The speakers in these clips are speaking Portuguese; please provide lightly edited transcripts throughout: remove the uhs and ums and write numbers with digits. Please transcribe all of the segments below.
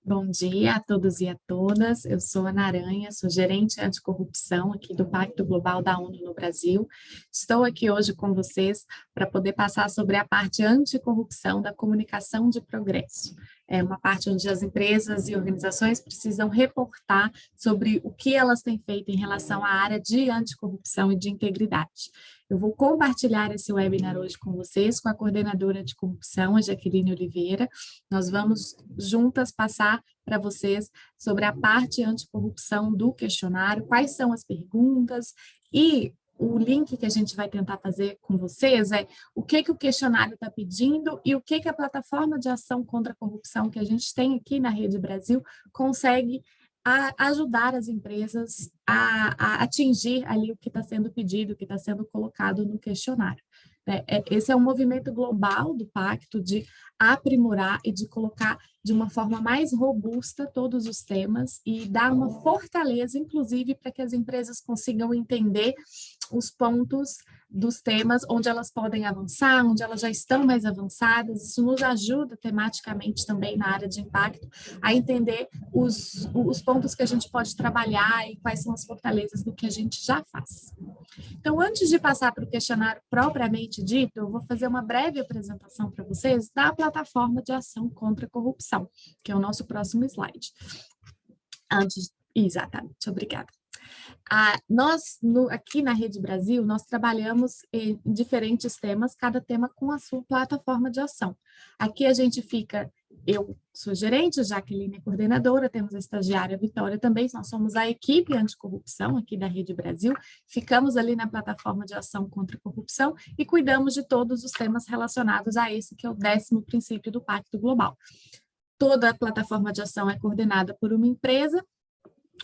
Bom dia a todos e a todas. Eu sou Ana Aranha, sou gerente anticorrupção aqui do Pacto Global da ONU no Brasil. Estou aqui hoje com vocês para poder passar sobre a parte anticorrupção da comunicação de progresso. É uma parte onde as empresas e organizações precisam reportar sobre o que elas têm feito em relação à área de anticorrupção e de integridade. Eu vou compartilhar esse webinar hoje com vocês, com a coordenadora de corrupção, a Jaqueline Oliveira. Nós vamos juntas passar para vocês sobre a parte anticorrupção do questionário, quais são as perguntas e o link que a gente vai tentar fazer com vocês é o que o questionário está pedindo e o que a plataforma de ação contra a corrupção que a gente tem aqui na Rede Brasil consegue ajudar as empresas a atingir ali o que está sendo pedido, o que está sendo colocado no questionário. Esse é um movimento global do pacto de aprimorar e de colocar de uma forma mais robusta todos os temas e dar uma fortaleza, inclusive, para que as empresas consigam entender os pontos dos temas onde elas podem avançar, onde elas já estão mais avançadas. Isso nos ajuda tematicamente também na área de impacto a entender os pontos que a gente pode trabalhar e quais são as fortalezas do que a gente já faz. Então, antes de passar para o questionário propriamente dito, eu vou fazer uma breve apresentação para vocês da plataforma de ação contra a corrupção, que é o nosso próximo slide. Exatamente, obrigada. Aqui na Rede Brasil, nós trabalhamos em diferentes temas, cada tema com a sua plataforma de ação. Aqui a gente fica, eu sou gerente, Jaqueline é coordenadora, temos a estagiária Vitória também, nós somos a equipe anticorrupção aqui da Rede Brasil, ficamos ali na plataforma de ação contra a corrupção e cuidamos de todos os temas relacionados a esse que é o 10º princípio do Pacto Global. Toda a plataforma de ação é coordenada por uma empresa.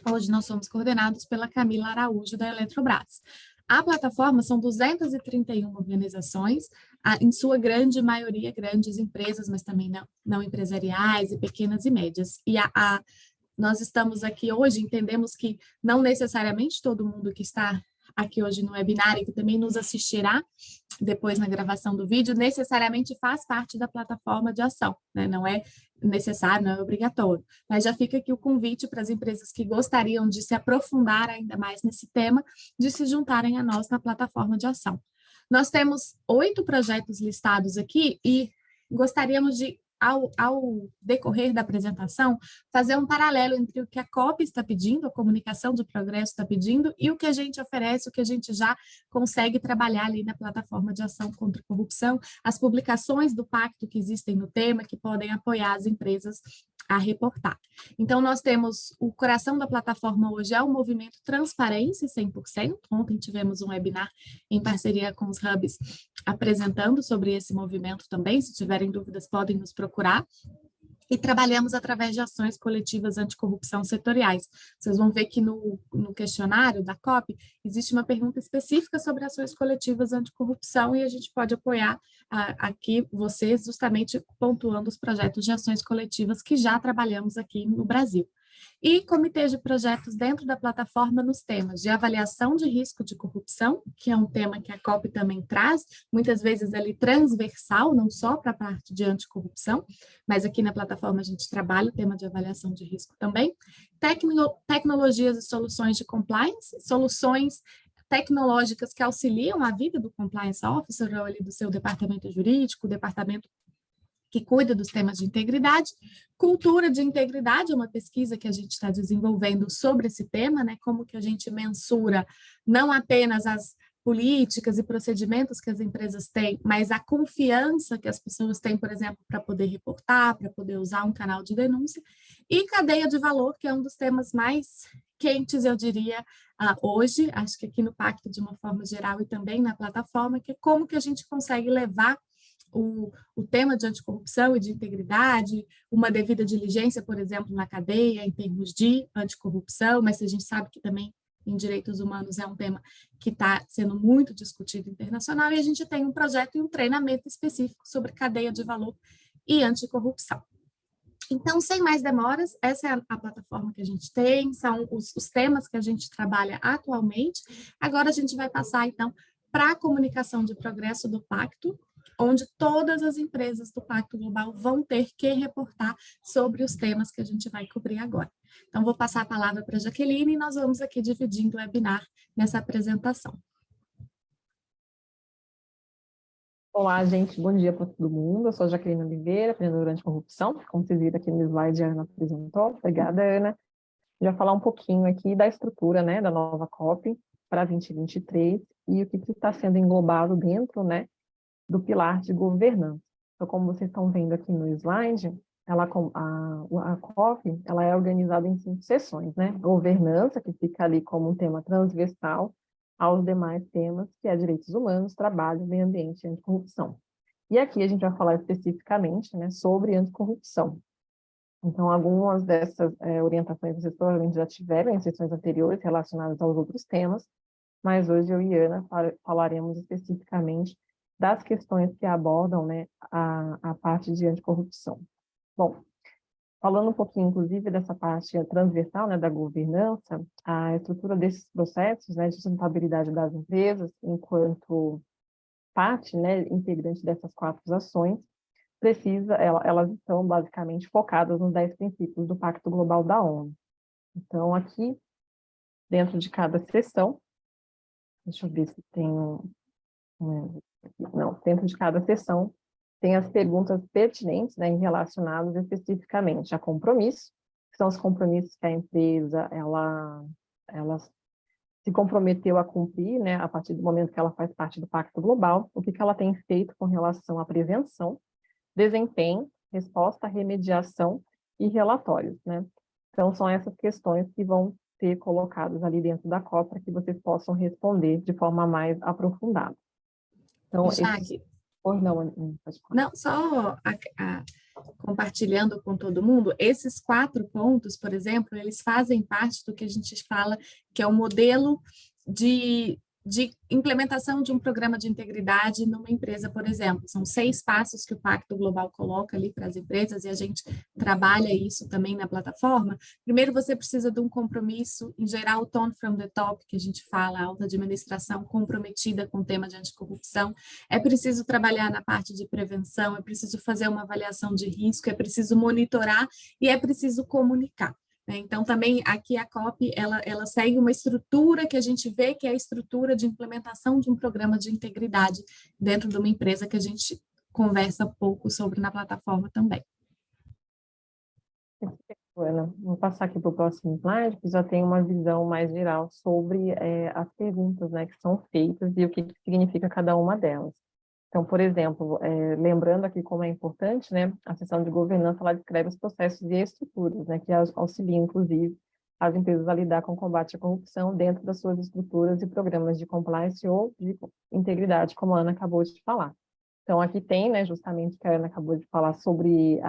Hoje nós somos coordenados pela Camila Araújo, da Eletrobras. A plataforma são 231 organizações, em sua grande maioria grandes empresas, mas também não empresariais e pequenas e médias. E nós estamos aqui hoje, entendemos que não necessariamente todo mundo que está aqui hoje no webinar e que também nos assistirá depois na gravação do vídeo, necessariamente faz parte da plataforma de ação, né? Não é necessário, não é obrigatório, mas já fica aqui o convite para as empresas que gostariam de se aprofundar ainda mais nesse tema, de se juntarem a nós na plataforma de ação. Nós temos 8 projetos listados aqui e gostaríamos de, ao decorrer da apresentação, fazer um paralelo entre o que a COP está pedindo, a comunicação de progresso está pedindo, e o que a gente oferece, o que a gente já consegue trabalhar ali na plataforma de ação contra a corrupção, as publicações do pacto que existem no tema, que podem apoiar as empresas a reportar. Então, nós temos o coração da plataforma hoje é o movimento Transparência 100%. Ontem tivemos um webinar em parceria com os hubs apresentando sobre esse movimento também. Se tiverem dúvidas, podem nos procurar. E trabalhamos através de ações coletivas anticorrupção setoriais. Vocês vão ver que no questionário da COP existe uma pergunta específica sobre ações coletivas anticorrupção e a gente pode apoiar aqui vocês justamente pontuando os projetos de ações coletivas que já trabalhamos aqui no Brasil. E comitês de projetos dentro da plataforma nos temas de avaliação de risco de corrupção, que é um tema que a COP também traz, muitas vezes ali transversal, não só para a parte de anticorrupção, mas aqui na plataforma a gente trabalha o tema de avaliação de risco também. Tecnologias e soluções de compliance, soluções tecnológicas que auxiliam a vida do compliance officer, ou ali do seu departamento jurídico, departamento que cuida dos temas de integridade. Cultura de integridade é uma pesquisa que a gente está desenvolvendo sobre esse tema, né? Como que a gente mensura não apenas as políticas e procedimentos que as empresas têm, mas a confiança que as pessoas têm, por exemplo, para poder reportar, para poder usar um canal de denúncia. E cadeia de valor, que é um dos temas mais quentes, eu diria, hoje, acho que aqui no Pacto de uma forma geral e também na plataforma, que é como que a gente consegue levar o tema de anticorrupção e de integridade, uma devida diligência, por exemplo, na cadeia, em termos de anticorrupção, mas a gente sabe que também em direitos humanos é um tema que está sendo muito discutido internacional, e a gente tem um projeto e um treinamento específico sobre cadeia de valor e anticorrupção. Então, sem mais demoras, essa é a plataforma que a gente tem, são os temas que a gente trabalha atualmente. Agora a gente vai passar, então, para a comunicação de progresso do pacto. onde todas as empresas do Pacto Global vão ter que reportar sobre os temas que a gente vai cobrir agora. Então, vou passar a palavra para a Jaqueline e nós vamos aqui dividindo o webinar nessa apresentação. Olá, gente, bom dia para todo mundo. Eu sou a Jaqueline Oliveira, treinadora anticorrupção, como vocês viram aqui no slide, a Ana apresentou. Obrigada, Ana. Eu já falar um pouquinho aqui da estrutura, né, da nova COP para 2023 e o que está sendo englobado dentro, né, do pilar de governança. Então, como vocês estão vendo aqui no slide, a COP ela é organizada em 5 sessões, né? Governança, que fica ali como um tema transversal aos demais temas, que é direitos humanos, trabalho, meio ambiente e anticorrupção. E aqui a gente vai falar especificamente, né, sobre anticorrupção. Então, algumas dessas orientações vocês provavelmente já tiveram em sessões anteriores relacionadas aos outros temas, mas hoje eu e Ana falaremos especificamente das questões que abordam, né, a parte de anticorrupção. Bom, falando um pouquinho, inclusive, dessa parte transversal, né, da governança, a estrutura desses processos, né, de sustentabilidade das empresas, enquanto parte, né, integrante dessas 4 ações, elas estão basicamente focadas nos 10 princípios do Pacto Global da ONU. Então, aqui, dentro de cada sessão, deixa eu ver se tem não, dentro de cada sessão, tem as perguntas pertinentes, né, relacionadas especificamente a compromisso, que são os compromissos que a empresa, ela se comprometeu a cumprir, né, a partir do momento que ela faz parte do Pacto Global, o que ela tem feito com relação à prevenção, desempenho, resposta, remediação e relatórios, né? Então, são essas questões que vão ser colocadas ali dentro da COP para que vocês possam responder de forma mais aprofundada. Então, Jaque, pode falar. não, só compartilhando com todo mundo, esses 4 pontos, por exemplo, eles fazem parte do que a gente fala que é o modelo de implementação de um programa de integridade numa empresa, por exemplo. São 6 passos que o Pacto Global coloca ali para as empresas e a gente trabalha isso também na plataforma. Primeiro, você precisa de um compromisso, em geral, o tone from the top, que a gente fala, a alta administração comprometida com o tema de anticorrupção. É preciso trabalhar na parte de prevenção, é preciso fazer uma avaliação de risco, é preciso monitorar e é preciso comunicar. Então, também aqui a COP, ela segue uma estrutura que a gente vê que é a estrutura de implementação de um programa de integridade dentro de uma empresa que a gente conversa pouco sobre na plataforma também. Ana, vou passar aqui para o próximo slide, que já tem uma visão mais geral sobre as perguntas, né, que são feitas e o que significa cada uma delas. Então, por exemplo, lembrando aqui como é importante, né, a seção de governança, ela descreve os processos e estruturas, né, que auxiliam, inclusive, as empresas a lidar com o combate à corrupção dentro das suas estruturas e programas de compliance ou de integridade, como a Ana acabou de falar. Então, aqui tem, né, justamente, que a Ana acabou de falar sobre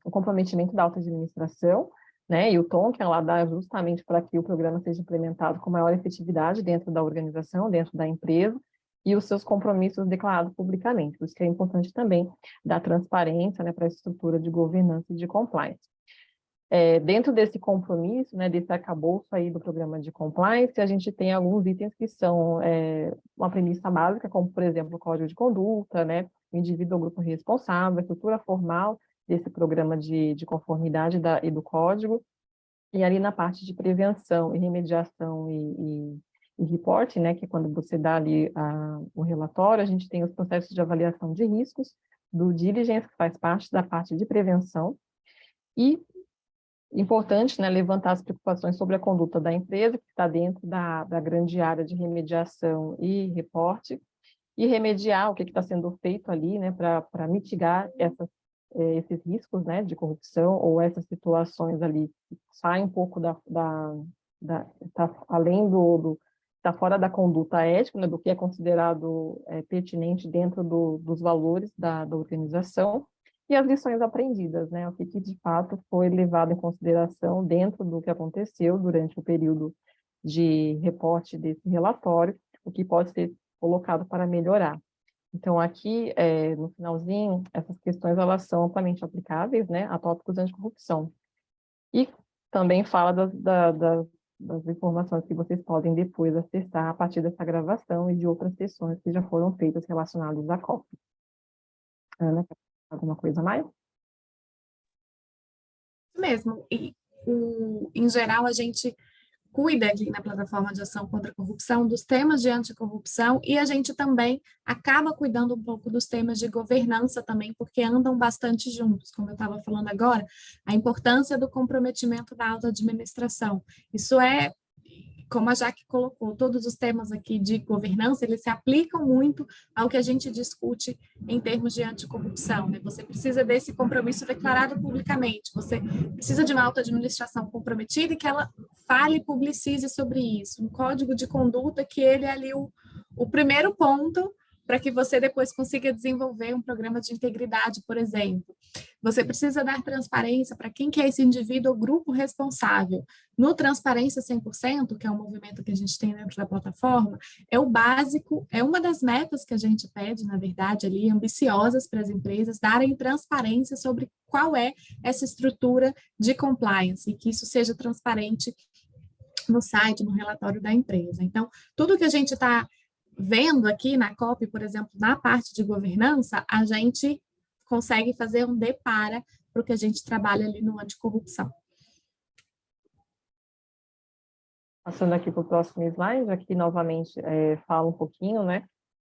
o comprometimento da alta administração, né, e o tom que ela dá justamente para que o programa seja implementado com maior efetividade dentro da organização, dentro da empresa, e os seus compromissos declarados publicamente. Por isso que é importante também dar transparência, né, para a estrutura de governança e de compliance. Dentro desse compromisso, né, desse arcabouço aí do programa de compliance, a gente tem alguns itens que são uma premissa básica, como, por exemplo, o código de conduta, né, o indivíduo ou grupo responsável, a estrutura formal desse programa de conformidade e do código, e ali na parte de prevenção e remediação e reporting, né, que é quando você dá ali o relatório, a gente tem os processos de avaliação de riscos, do diligence, que faz parte da parte de prevenção, e importante, né, levantar as preocupações sobre a conduta da empresa, que está dentro da grande área de remediação e reporte, e remediar o que está sendo feito ali, né, para mitigar esses riscos, né, de corrupção ou essas situações ali que saem um pouco tá além tá fora da conduta ética, né, do que é considerado pertinente dentro dos valores da organização, e as lições aprendidas, né, o que de fato foi levado em consideração dentro do que aconteceu durante o período de reporte desse relatório, o que pode ser colocado para melhorar. Então, aqui, no finalzinho, essas questões elas são amplamente aplicáveis, né, a tópicos anticorrupção. E também fala das informações que vocês podem depois acessar a partir dessa gravação e de outras sessões que já foram feitas relacionadas à COP. Ana, quer falar alguma coisa a mais? Mesmo. E, em geral, a gente cuida aqui na plataforma de ação contra a corrupção dos temas de anticorrupção e a gente também acaba cuidando um pouco dos temas de governança também, porque andam bastante juntos, como eu estava falando agora, a importância do comprometimento da alta administração. Isso é, como a Jaque colocou, todos os temas aqui de governança, eles se aplicam muito ao que a gente discute em termos de anticorrupção, né? Você precisa desse compromisso declarado publicamente, você precisa de uma alta administração comprometida e que ela fale e publicize sobre isso, um código de conduta que ele é ali o primeiro ponto para que você depois consiga desenvolver um programa de integridade, por exemplo. Você precisa dar transparência para quem que é esse indivíduo ou grupo responsável. No Transparência 100%, que é um movimento que a gente tem dentro da plataforma, é o básico, é uma das metas que a gente pede, na verdade, ali, ambiciosas para as empresas, darem transparência sobre qual é essa estrutura de compliance, e que isso seja transparente no site, no relatório da empresa. Então, tudo que a gente está vendo aqui na COP, por exemplo, na parte de governança, a gente consegue fazer um depara para o que a gente trabalha ali no anticorrupção. Passando aqui para o próximo slide, aqui novamente fala um pouquinho, né,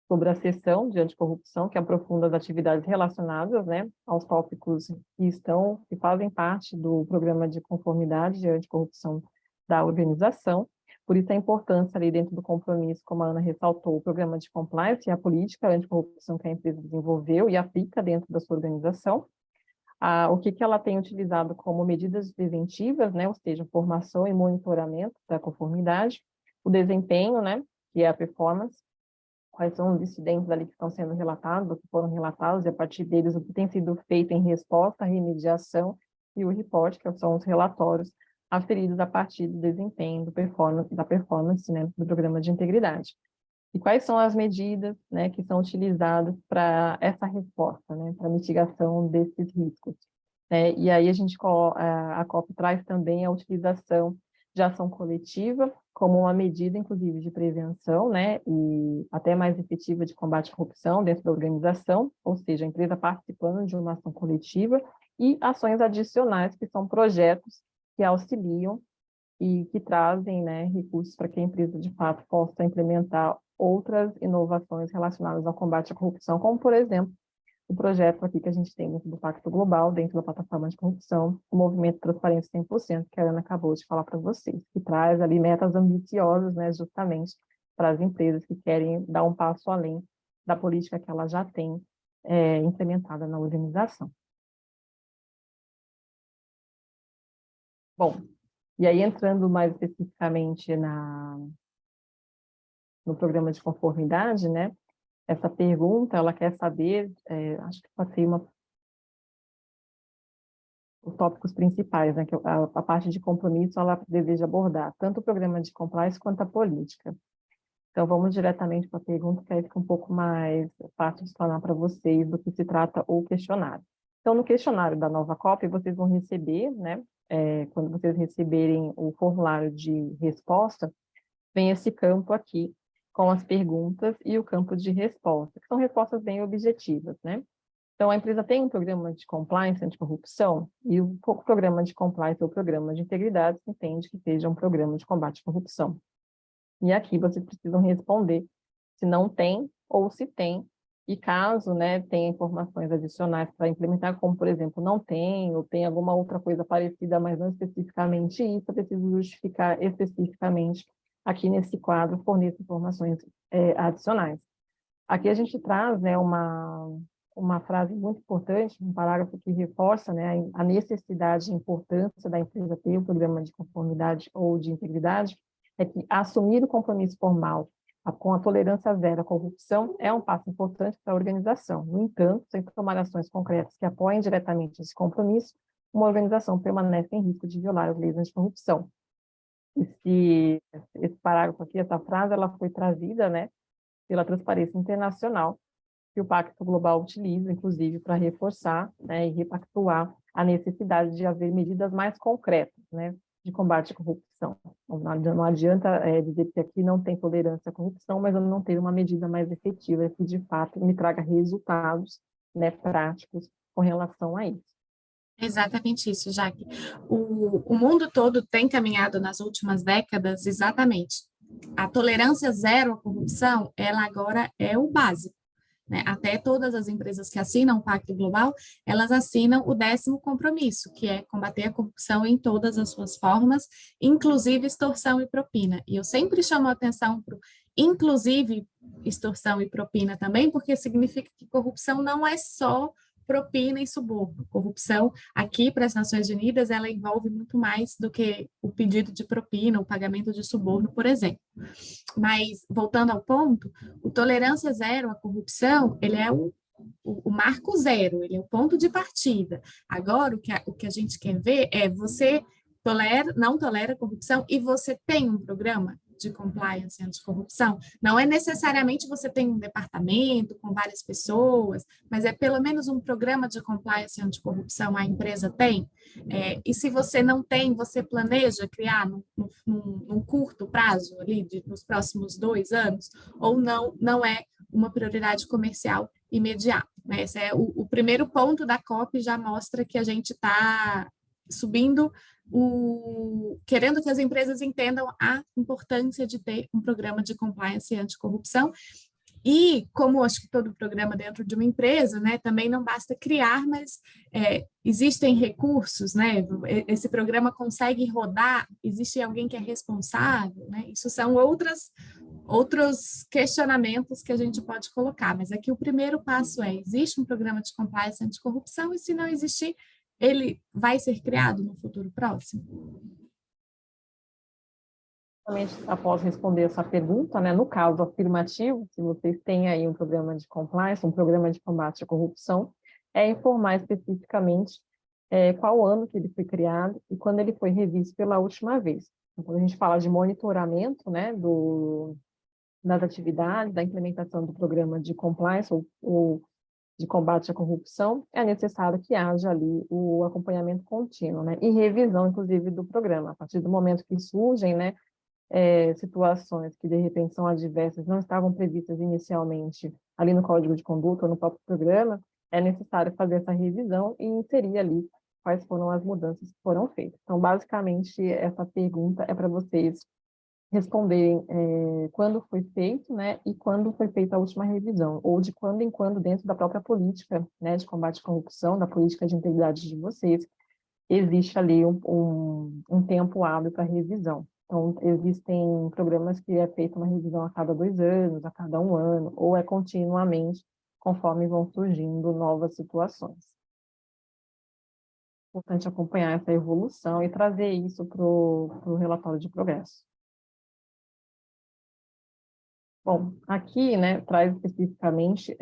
sobre a seção de anticorrupção, que aprofunda as atividades relacionadas, né, aos tópicos que fazem parte do programa de conformidade de anticorrupção da organização. Por isso a importância ali dentro do compromisso, como a Ana ressaltou, o programa de compliance e a política anticorrupção que a empresa desenvolveu e aplica dentro da sua organização. O que ela tem utilizado como medidas preventivas, né, ou seja, formação e monitoramento da conformidade, o desempenho, né, que é a performance, quais são os incidentes ali que estão sendo relatados, ou que foram relatados, e a partir deles o que tem sido feito em resposta à remediação, e o report, que são os relatórios aferidos a partir do desempenho, da performance, né, do programa de integridade. E quais são as medidas, né, que são utilizadas para essa resposta, né, para mitigação desses riscos. E aí a COP traz também a utilização de ação coletiva como uma medida, inclusive, de prevenção, né, e até mais efetiva de combate à corrupção dentro da organização, ou seja, a empresa participando de uma ação coletiva, e ações adicionais, que são projetos que auxiliam e que trazem, né, recursos para que a empresa, de fato, possa implementar outras inovações relacionadas ao combate à corrupção, como, por exemplo, o projeto aqui que a gente tem dentro do Pacto Global, dentro da plataforma de corrupção, o Movimento Transparência 100%, que a Ana acabou de falar para vocês, que traz ali metas ambiciosas, né, justamente para as empresas que querem dar um passo além da política que ela já tem implementada na organização. Bom, e aí entrando mais especificamente no programa de conformidade, né? Essa pergunta, ela quer saber, acho que pode ser os tópicos principais, né? Que a parte de compromisso, ela deseja abordar tanto o programa de compliance quanto a política. Então, vamos diretamente para a pergunta, que aí fica um pouco mais fácil de falar para vocês do que se trata o questionário. Então, no questionário da nova COP, vocês vão receber, né? Quando vocês receberem o formulário de resposta, vem esse campo aqui, com as perguntas e o campo de resposta, que são respostas bem objetivas, né? Então, a empresa tem um programa de compliance anticorrupção, e o programa de compliance ou programa de integridade se entende que seja um programa de combate à corrupção. E aqui vocês precisam responder se não tem ou se tem, e caso, né, tenha informações adicionais para implementar, como, por exemplo, não tem, ou tem alguma outra coisa parecida, mas não especificamente isso, eu preciso justificar especificamente aqui nesse quadro, forneço informações adicionais. Aqui a gente traz, né, uma frase muito importante, um parágrafo que reforça, né, a necessidade e importância da empresa ter um programa de conformidade ou de integridade, é que assumir o compromisso formal com a tolerância zero à corrupção é um passo importante para a organização. No entanto, sem tomar ações concretas que apoiem diretamente esse compromisso, uma organização permanece em risco de violar as leis anticorrupção. Esse parágrafo aqui, essa frase, ela foi trazida, né, pela Transparência Internacional, que o Pacto Global utiliza, inclusive, para reforçar, né, e repactuar a necessidade de haver medidas mais concretas, né, de combate à corrupção. Não adianta dizer que aqui não tem tolerância à corrupção, mas eu não tenho uma medida mais efetiva que, de fato, me traga resultados né, práticos com relação a isso. Exatamente isso, Jaque. O mundo todo tem caminhado nas últimas décadas exatamente. A tolerância zero à corrupção, ela agora é o básico, né? Até todas as empresas que assinam o Pacto Global, elas assinam o 10º compromisso, que é combater a corrupção em todas as suas formas, inclusive extorsão e propina. E eu sempre chamo a atenção para inclusive extorsão e propina também, porque significa que corrupção não é só propina e suborno. Corrupção, aqui para as Nações Unidas, ela envolve muito mais do que o pedido de propina, o pagamento de suborno, por exemplo. Mas, voltando ao ponto, o tolerância zero à corrupção, ele é o marco zero, ele é o ponto de partida. Agora, o que a gente quer ver é você não tolera corrupção e você tem um programa de compliance anticorrupção. Não é necessariamente você tem um departamento com várias pessoas, mas é pelo menos um programa de compliance anticorrupção a empresa tem. E se você não tem, você planeja criar num curto prazo, ali, nos próximos 2 anos, ou não é uma prioridade comercial imediata. Né? Esse é o primeiro ponto da COP, já mostra que a gente está subindo querendo que as empresas entendam a importância de ter um programa de compliance anticorrupção. E, como acho que todo programa dentro de uma empresa, né, também não basta criar, mas existem recursos, né, esse programa consegue rodar, existe alguém que é responsável, né, isso são outros questionamentos que a gente pode colocar, mas aqui o primeiro passo existe um programa de compliance anticorrupção e se não existir, ele vai ser criado no futuro próximo? Após responder essa pergunta, né, no caso afirmativo, se vocês têm aí um programa de compliance, um programa de combate à corrupção, é informar especificamente qual ano que ele foi criado e quando ele foi revisto pela última vez. Então, quando a gente fala de monitoramento, né, das atividades, da implementação do programa de compliance ou de combate à corrupção, é necessário que haja ali o acompanhamento contínuo, né, e revisão, inclusive, do programa. A partir do momento que surgem, né, situações que, de repente, são adversas, não estavam previstas inicialmente ali no Código de Conduta ou no próprio programa, é necessário fazer essa revisão e inserir ali quais foram as mudanças que foram feitas. Então, basicamente, essa pergunta é para vocês responderem quando foi feito, né, e quando foi feita a última revisão, ou de quando em quando, dentro da própria política, né, de combate à corrupção, da política de integridade de vocês, existe ali um tempo hábil para revisão. Então, existem programas que é feita uma revisão a cada 2 anos, a cada 1 ano, ou é continuamente, conforme vão surgindo novas situações. É importante acompanhar essa evolução e trazer isso para o relatório de progresso. Bom, aqui, né, traz especificamente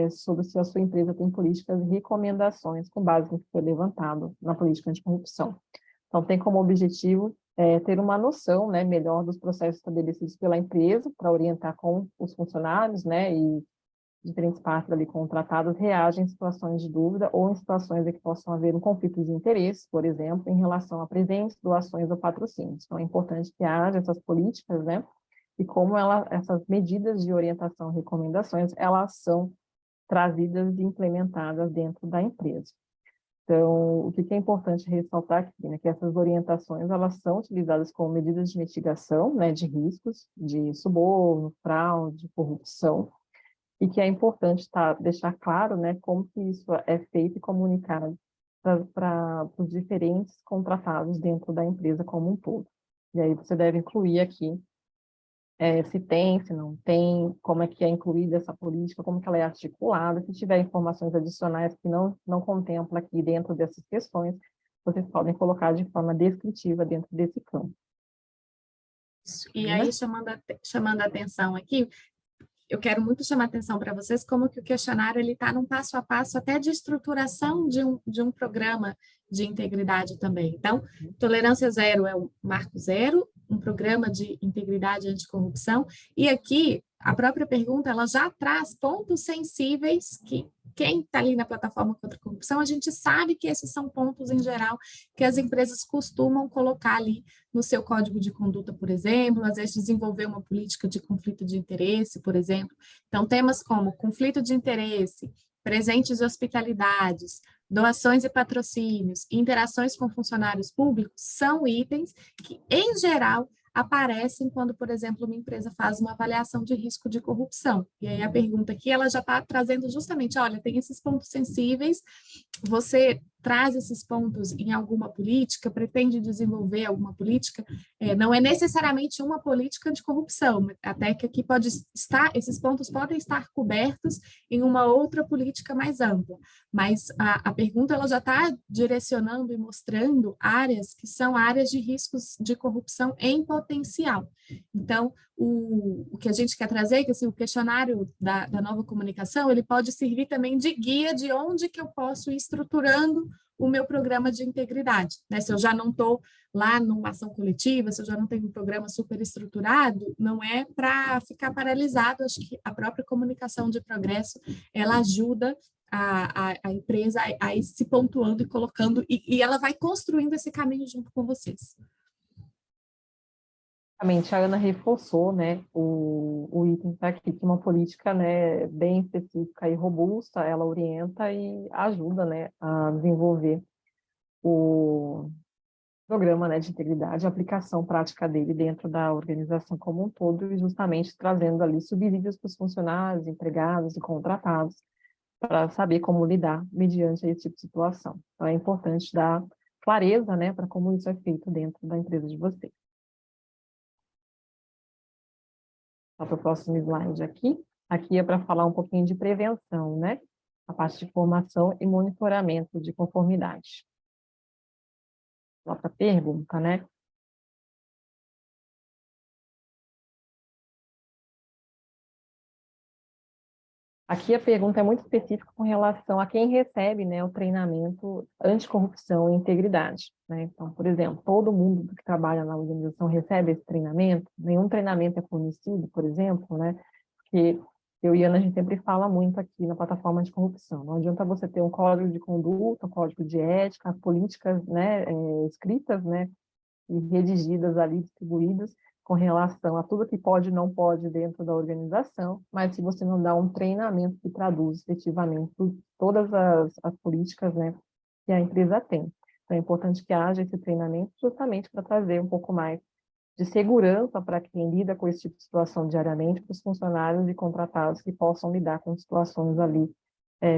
sobre se a sua empresa tem políticas e recomendações com base no que foi levantado na política anticorrupção. Então, tem como objetivo ter uma noção, né, melhor dos processos estabelecidos pela empresa para orientar com os funcionários, né, e diferentes partes ali contratadas reagem em situações de dúvida ou em situações em que possam haver um conflito de interesse, por exemplo, em relação a presentes, doações ou patrocínios. Então, é importante que haja essas políticas, né, e como essas medidas de orientação e recomendações, elas são trazidas e implementadas dentro da empresa. Então, o que é importante ressaltar aqui, né, que essas orientações, elas são utilizadas como medidas de mitigação, né, de riscos, de suborno, fraude, corrupção, e que é importante deixar claro, né, como que isso é feito e comunicado para os diferentes contratados dentro da empresa como um todo. E aí você deve incluir aqui se tem, se não tem, como é que é incluída essa política, como que ela é articulada, se tiver informações adicionais que não contempla aqui dentro dessas questões, vocês podem colocar de forma descritiva dentro desse campo. E aí, chamando a atenção aqui, eu quero muito chamar a atenção para vocês como que o questionário está num passo a passo até de estruturação de um programa de integridade também. Então, tolerância zero é o marco zero, um programa de integridade anticorrupção, e aqui a própria pergunta ela já traz pontos sensíveis que quem está ali na plataforma contra a corrupção, a gente sabe que esses são pontos em geral que as empresas costumam colocar ali no seu código de conduta, por exemplo, às vezes desenvolver uma política de conflito de interesse, por exemplo. Então, temas como conflito de interesse, presentes e hospitalidades, doações e patrocínios, interações com funcionários públicos, são itens que, em geral, aparecem quando, por exemplo, uma empresa faz uma avaliação de risco de corrupção. E aí a pergunta aqui, ela já está trazendo justamente, olha, tem esses pontos sensíveis, você traz esses pontos em alguma política, pretende desenvolver alguma política, não é necessariamente uma política de corrupção, até que aqui pode estar, esses pontos podem estar cobertos em uma outra política mais ampla, mas a pergunta ela já está direcionando e mostrando áreas que são áreas de riscos de corrupção em potencial. Então, o que a gente quer trazer é que assim, o questionário da nova comunicação, ele pode servir também de guia de onde que eu posso ir estruturando o meu programa de integridade, né? Se eu já não estou lá numa ação coletiva, se eu já não tenho um programa super estruturado, não é para ficar paralisado. Acho que a própria comunicação de progresso, ela ajuda a empresa a ir se pontuando e colocando, e ela vai construindo esse caminho junto com vocês. Realmente, a Ana reforçou, né, o item está aqui, que uma política, né, bem específica e robusta, ela orienta e ajuda, né, a desenvolver o programa, né, de integridade, a aplicação prática dele dentro da organização como um todo, e justamente trazendo ali subsídios para os funcionários, empregados e contratados, para saber como lidar mediante esse tipo de situação. Então, é importante dar clareza, né, para como isso é feito dentro da empresa de vocês. Para o próximo slide aqui. Aqui é para falar um pouquinho de prevenção, né? A parte de formação e monitoramento de conformidade. Outra pergunta, né? Aqui a pergunta é muito específica com relação a quem recebe, né, o treinamento anticorrupção e integridade, né? Então, por exemplo, todo mundo que trabalha na organização recebe esse treinamento? Nenhum treinamento é fornecido, por exemplo, né? Porque eu e Ana, a gente sempre fala muito aqui na plataforma de corrupção. Não adianta você ter um código de conduta, um código de ética, políticas, né, escritas, né, e redigidas ali, distribuídas, com relação a tudo que pode e não pode dentro da organização, mas se você não dá um treinamento que traduz efetivamente todas as políticas, né, que a empresa tem. Então, é importante que haja esse treinamento justamente para trazer um pouco mais de segurança para quem lida com esse tipo de situação diariamente, para os funcionários e contratados que possam lidar com situações ali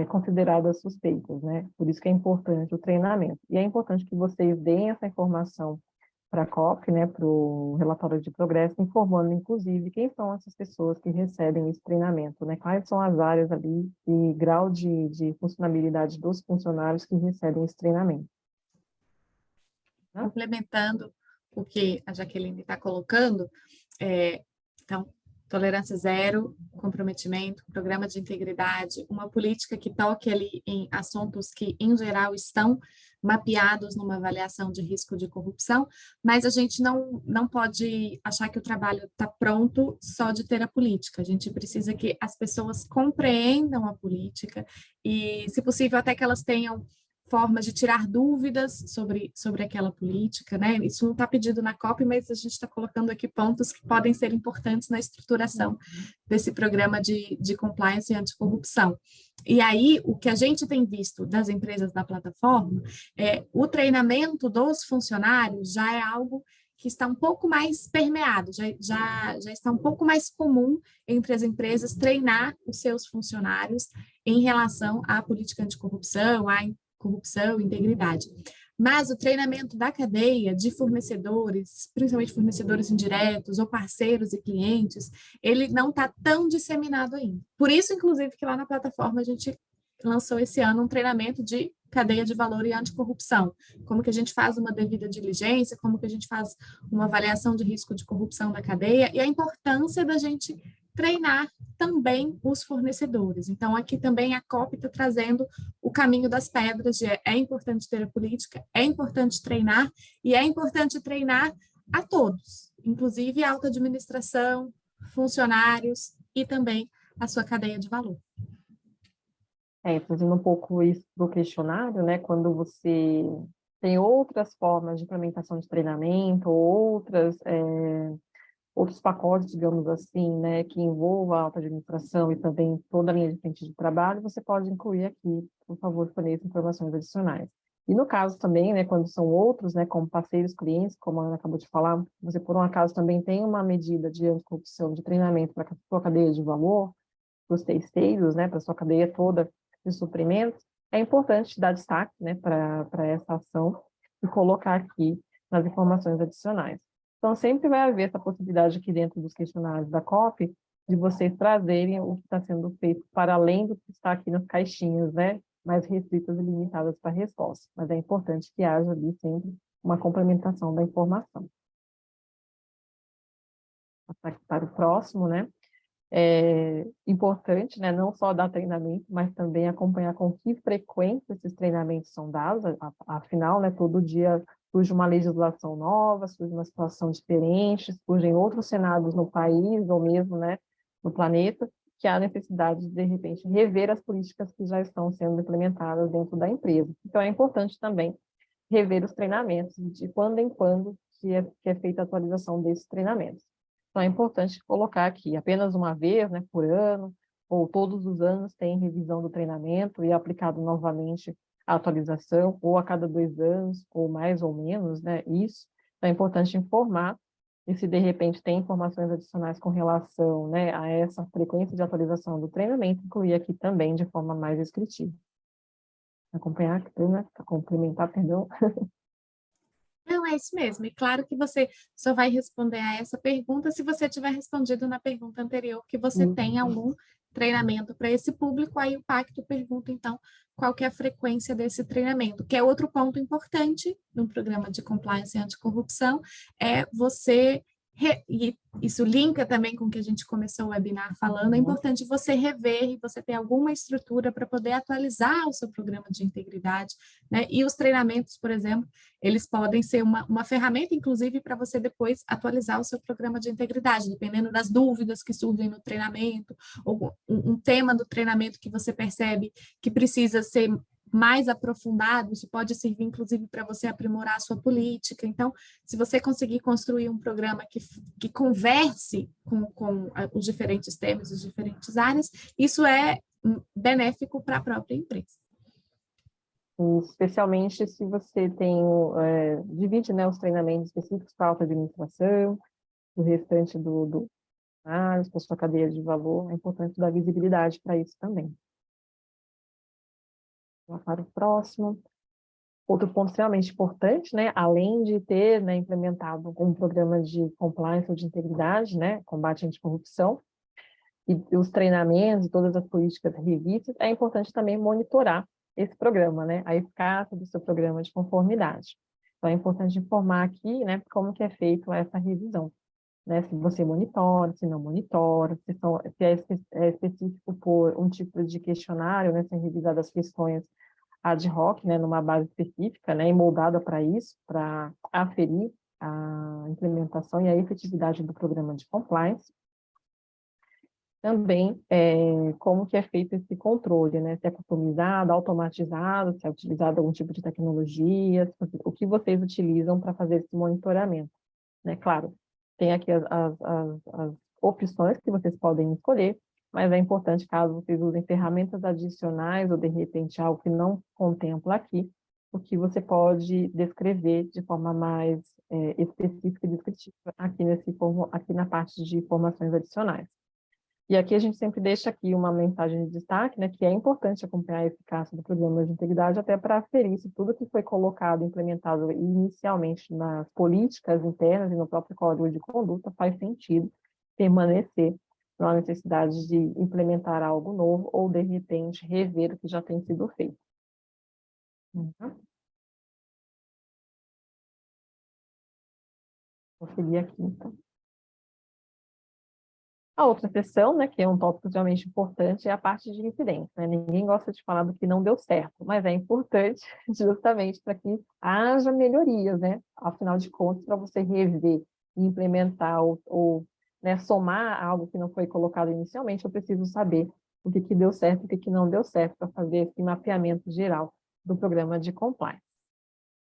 consideradas suspeitas, né? Por isso que é importante o treinamento. E é importante que vocês deem essa informação para a COP, né, para o relatório de progresso, informando, inclusive, quem são essas pessoas que recebem esse treinamento, né? Quais são as áreas ali e grau de funcionabilidade dos funcionários que recebem esse treinamento. Complementando o que a Jaqueline está colocando, então, tolerância zero, comprometimento, programa de integridade, uma política que toque ali em assuntos que, em geral, estão mapeados numa avaliação de risco de corrupção, mas a gente não pode achar que o trabalho está pronto só de ter a política. A gente precisa que as pessoas compreendam a política e, se possível, até que elas tenham formas de tirar dúvidas sobre aquela política, né? Isso não está pedido na COP, mas a gente está colocando aqui pontos que podem ser importantes na estruturação desse programa de compliance e anticorrupção. E aí, o que a gente tem visto das empresas da plataforma é o treinamento dos funcionários já é algo que está um pouco mais permeado, já está um pouco mais comum entre as empresas treinar os seus funcionários em relação à política anticorrupção, à corrupção, integridade. Mas o treinamento da cadeia de fornecedores, principalmente fornecedores indiretos ou parceiros e clientes, ele não está tão disseminado ainda. Por isso, inclusive, que lá na plataforma a gente lançou esse ano um treinamento de cadeia de valor e anticorrupção. Como que a gente faz uma devida diligência, como que a gente faz uma avaliação de risco de corrupção da cadeia e a importância da gente treinar também os fornecedores. Então, aqui também a COP está trazendo o caminho das pedras de é importante ter a política, é importante treinar, e é importante treinar a todos, inclusive a alta administração, funcionários e também a sua cadeia de valor. Fazendo um pouco isso do questionário, né, quando você tem outras formas de implementação de treinamento, outras outros pacotes, digamos assim, né, que envolva a alta administração e também toda a linha de frente de trabalho, você pode incluir aqui, por favor, forneça informações adicionais. E no caso também, né, quando são outros, né, como parceiros, clientes, como a Ana acabou de falar, você por um acaso também tem uma medida de anticorrupção, de treinamento para a sua cadeia de valor, para os terceiros, né, para a sua cadeia toda de suprimentos, é importante dar destaque, né, para essa ação e colocar aqui nas informações adicionais. Então, sempre vai haver essa possibilidade aqui dentro dos questionários da COP de vocês trazerem o que está sendo feito para além do que está aqui nas caixinhas, né, mais restritas e limitadas para a resposta. Mas é importante que haja ali sempre uma complementação da informação. Passar aqui para o próximo, né? É importante, né, não só dar treinamento, mas também acompanhar com que frequência esses treinamentos são dados, afinal, né, todo dia surge uma legislação nova, surge uma situação diferente, surgem outros cenários no país ou mesmo, né, no planeta, que há necessidade de repente, rever as políticas que já estão sendo implementadas dentro da empresa. Então, é importante também rever os treinamentos, de quando em quando que é feita a atualização desses treinamentos. Então, é importante colocar aqui, apenas uma vez, né, por ano, ou todos os anos tem revisão do treinamento e é aplicado novamente a atualização, ou a cada 2 anos, ou mais ou menos, né, isso. Então, é importante informar, e se de repente tem informações adicionais com relação, né, a essa frequência de atualização do treinamento, incluir aqui também de forma mais descritiva. Acompanhar, né, complementar, perdão. Não, é isso mesmo. E claro que você só vai responder a essa pergunta se você tiver respondido na pergunta anterior que você tem algum treinamento para esse público. Aí o pacto pergunta, então, qual que é a frequência desse treinamento, que é outro ponto importante no programa de compliance e anticorrupção, é você e isso linka também com o que a gente começou o webinar falando, é importante você rever e você ter alguma estrutura para poder atualizar o seu programa de integridade, né? E os treinamentos, por exemplo, eles podem ser uma ferramenta, inclusive, para você depois atualizar o seu programa de integridade, dependendo das dúvidas que surgem no treinamento, ou um tema do treinamento que você percebe que precisa ser mais aprofundado, isso pode servir, inclusive, para você aprimorar a sua política. Então, se você conseguir construir um programa que converse com os diferentes temas, as diferentes áreas, isso é benéfico para a própria empresa. Especialmente se você tem, divide, né, os treinamentos específicos para alta administração, o restante para a sua cadeia de valor, é importante dar visibilidade para isso também. Vamos para o próximo. Outro ponto extremamente importante, né, além de ter, né, implementado um programa de compliance ou de integridade, né, combate à anticorrupção, e os treinamentos e todas as políticas revistas, é importante também monitorar esse programa, né, a eficácia do seu programa de conformidade. Então, é importante informar aqui, né, como que é feito essa revisão, né, se você monitora, se não monitora, se é específico por um tipo de questionário, né, se é revisado as questões ad hoc, né, numa base específica, né, e moldada para isso, para aferir a implementação e a efetividade do programa de compliance. Também, como que é feito esse controle, né, se é customizado, automatizado, se é utilizado algum tipo de tecnologia, o que vocês utilizam para fazer esse monitoramento, né, claro, tem aqui as opções que vocês podem escolher, mas é importante, caso vocês usem ferramentas adicionais ou, de repente, algo que não contempla aqui, o que você pode descrever de forma mais específica e descritiva aqui na parte de informações adicionais. E aqui a gente sempre deixa aqui uma mensagem de destaque, né, que é importante acompanhar a eficácia do programa de integridade, até para aferir se tudo que foi colocado, implementado inicialmente nas políticas internas e no próprio código de conduta faz sentido permanecer, não há necessidade de implementar algo novo ou, de repente, rever o que já tem sido feito. Vou seguir aqui, então. A outra questão, né, que é um tópico extremamente importante, é a parte de incidentes, né? Ninguém gosta de falar do que não deu certo, mas é importante justamente para que haja melhorias, né? Afinal de contas, para você rever e implementar ou né, somar algo que não foi colocado inicialmente, eu preciso saber o que deu certo e o que não deu certo para fazer esse mapeamento geral do programa de compliance.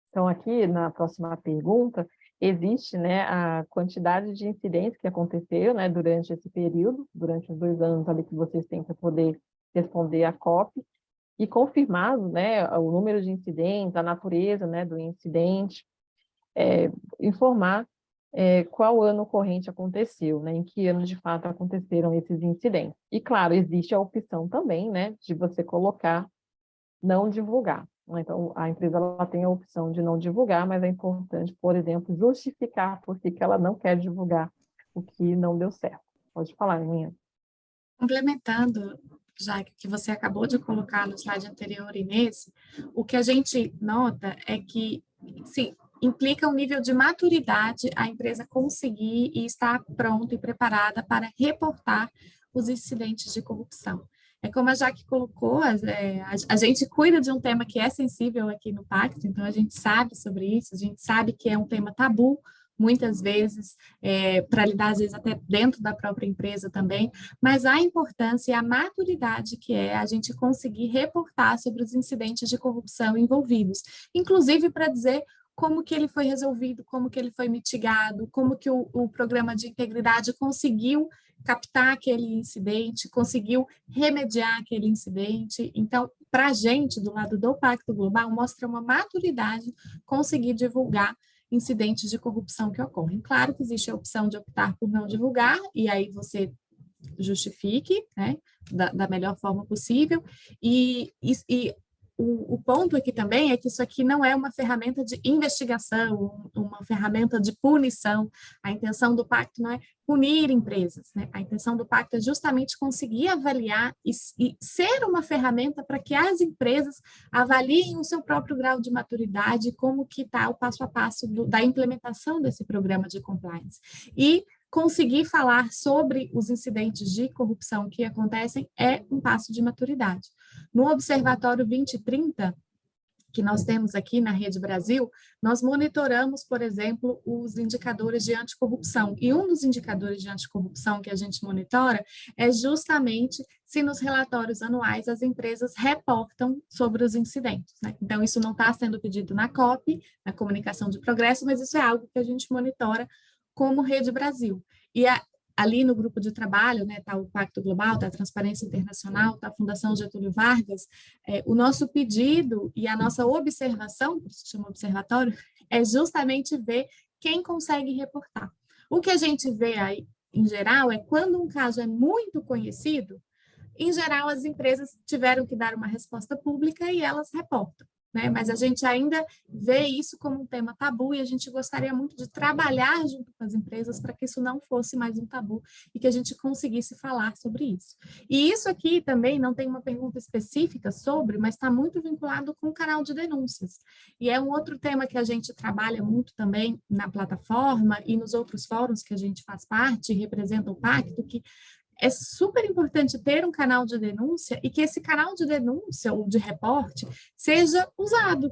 Então, aqui, na próxima pergunta, existe, né, a quantidade de incidentes que aconteceu, né, durante esse período, durante os 2 anos ali que vocês têm para poder responder a COP, e confirmado, né, o número de incidentes, a natureza, né, do incidente, informar qual ano corrente aconteceu, né, em que ano de fato aconteceram esses incidentes. E claro, existe a opção também, né, de você colocar não divulgar, né? Então, a empresa ela tem a opção de não divulgar, mas é importante, por exemplo, justificar por que ela não quer divulgar o que não deu certo. Pode falar, minha. Complementando, já que você acabou de colocar no slide anterior e nesse, o que a gente nota é que, sim, implica um nível de maturidade a empresa conseguir e estar pronta e preparada para reportar os incidentes de corrupção. É como a Jaque colocou, a gente cuida de um tema que é sensível aqui no Pacto, então a gente sabe sobre isso, a gente sabe que é um tema tabu, muitas vezes, para lidar, às vezes, até dentro da própria empresa também, mas a importância e a maturidade que é a gente conseguir reportar sobre os incidentes de corrupção envolvidos, inclusive para dizer como que ele foi resolvido, como que ele foi mitigado, como que o programa de integridade conseguiu captar aquele incidente, conseguiu remediar aquele incidente. Então, para a gente, do lado do Pacto Global, mostra uma maturidade conseguir divulgar incidentes de corrupção que ocorrem. Claro que existe a opção de optar por não divulgar, e aí você justifique, né, da melhor forma possível, e o ponto aqui também é que isso aqui não é uma ferramenta de investigação, uma ferramenta de punição. A intenção do pacto não é punir empresas, né? A intenção do pacto é justamente conseguir avaliar e ser uma ferramenta para que as empresas avaliem o seu próprio grau de maturidade, como que está o passo a passo da implementação desse programa de compliance. E conseguir falar sobre os incidentes de corrupção que acontecem é um passo de maturidade. No Observatório 2030, que nós temos aqui na Rede Brasil, nós monitoramos, por exemplo, os indicadores de anticorrupção. E um dos indicadores de anticorrupção que a gente monitora é justamente se nos relatórios anuais as empresas reportam sobre os incidentes, né? Então, isso não está sendo pedido na COP, na comunicação de progresso, mas isso é algo que a gente monitora como Rede Brasil. E ali no grupo de trabalho, né, está o Pacto Global, está a Transparência Internacional, está a Fundação Getúlio Vargas, o nosso pedido e a nossa observação, por isso se chama observatório, é justamente ver quem consegue reportar. O que a gente vê aí, em geral, é quando um caso é muito conhecido, em geral, as empresas tiveram que dar uma resposta pública e elas reportam, né? Mas a gente ainda vê isso como um tema tabu e a gente gostaria muito de trabalhar junto com as empresas para que isso não fosse mais um tabu e que a gente conseguisse falar sobre isso. E isso aqui também não tem uma pergunta específica sobre, mas está muito vinculado com o canal de denúncias. E é um outro tema que a gente trabalha muito também na plataforma e nos outros fóruns que a gente faz parte e representa o Pacto, que é super importante ter um canal de denúncia e que esse canal de denúncia ou de reporte seja usado,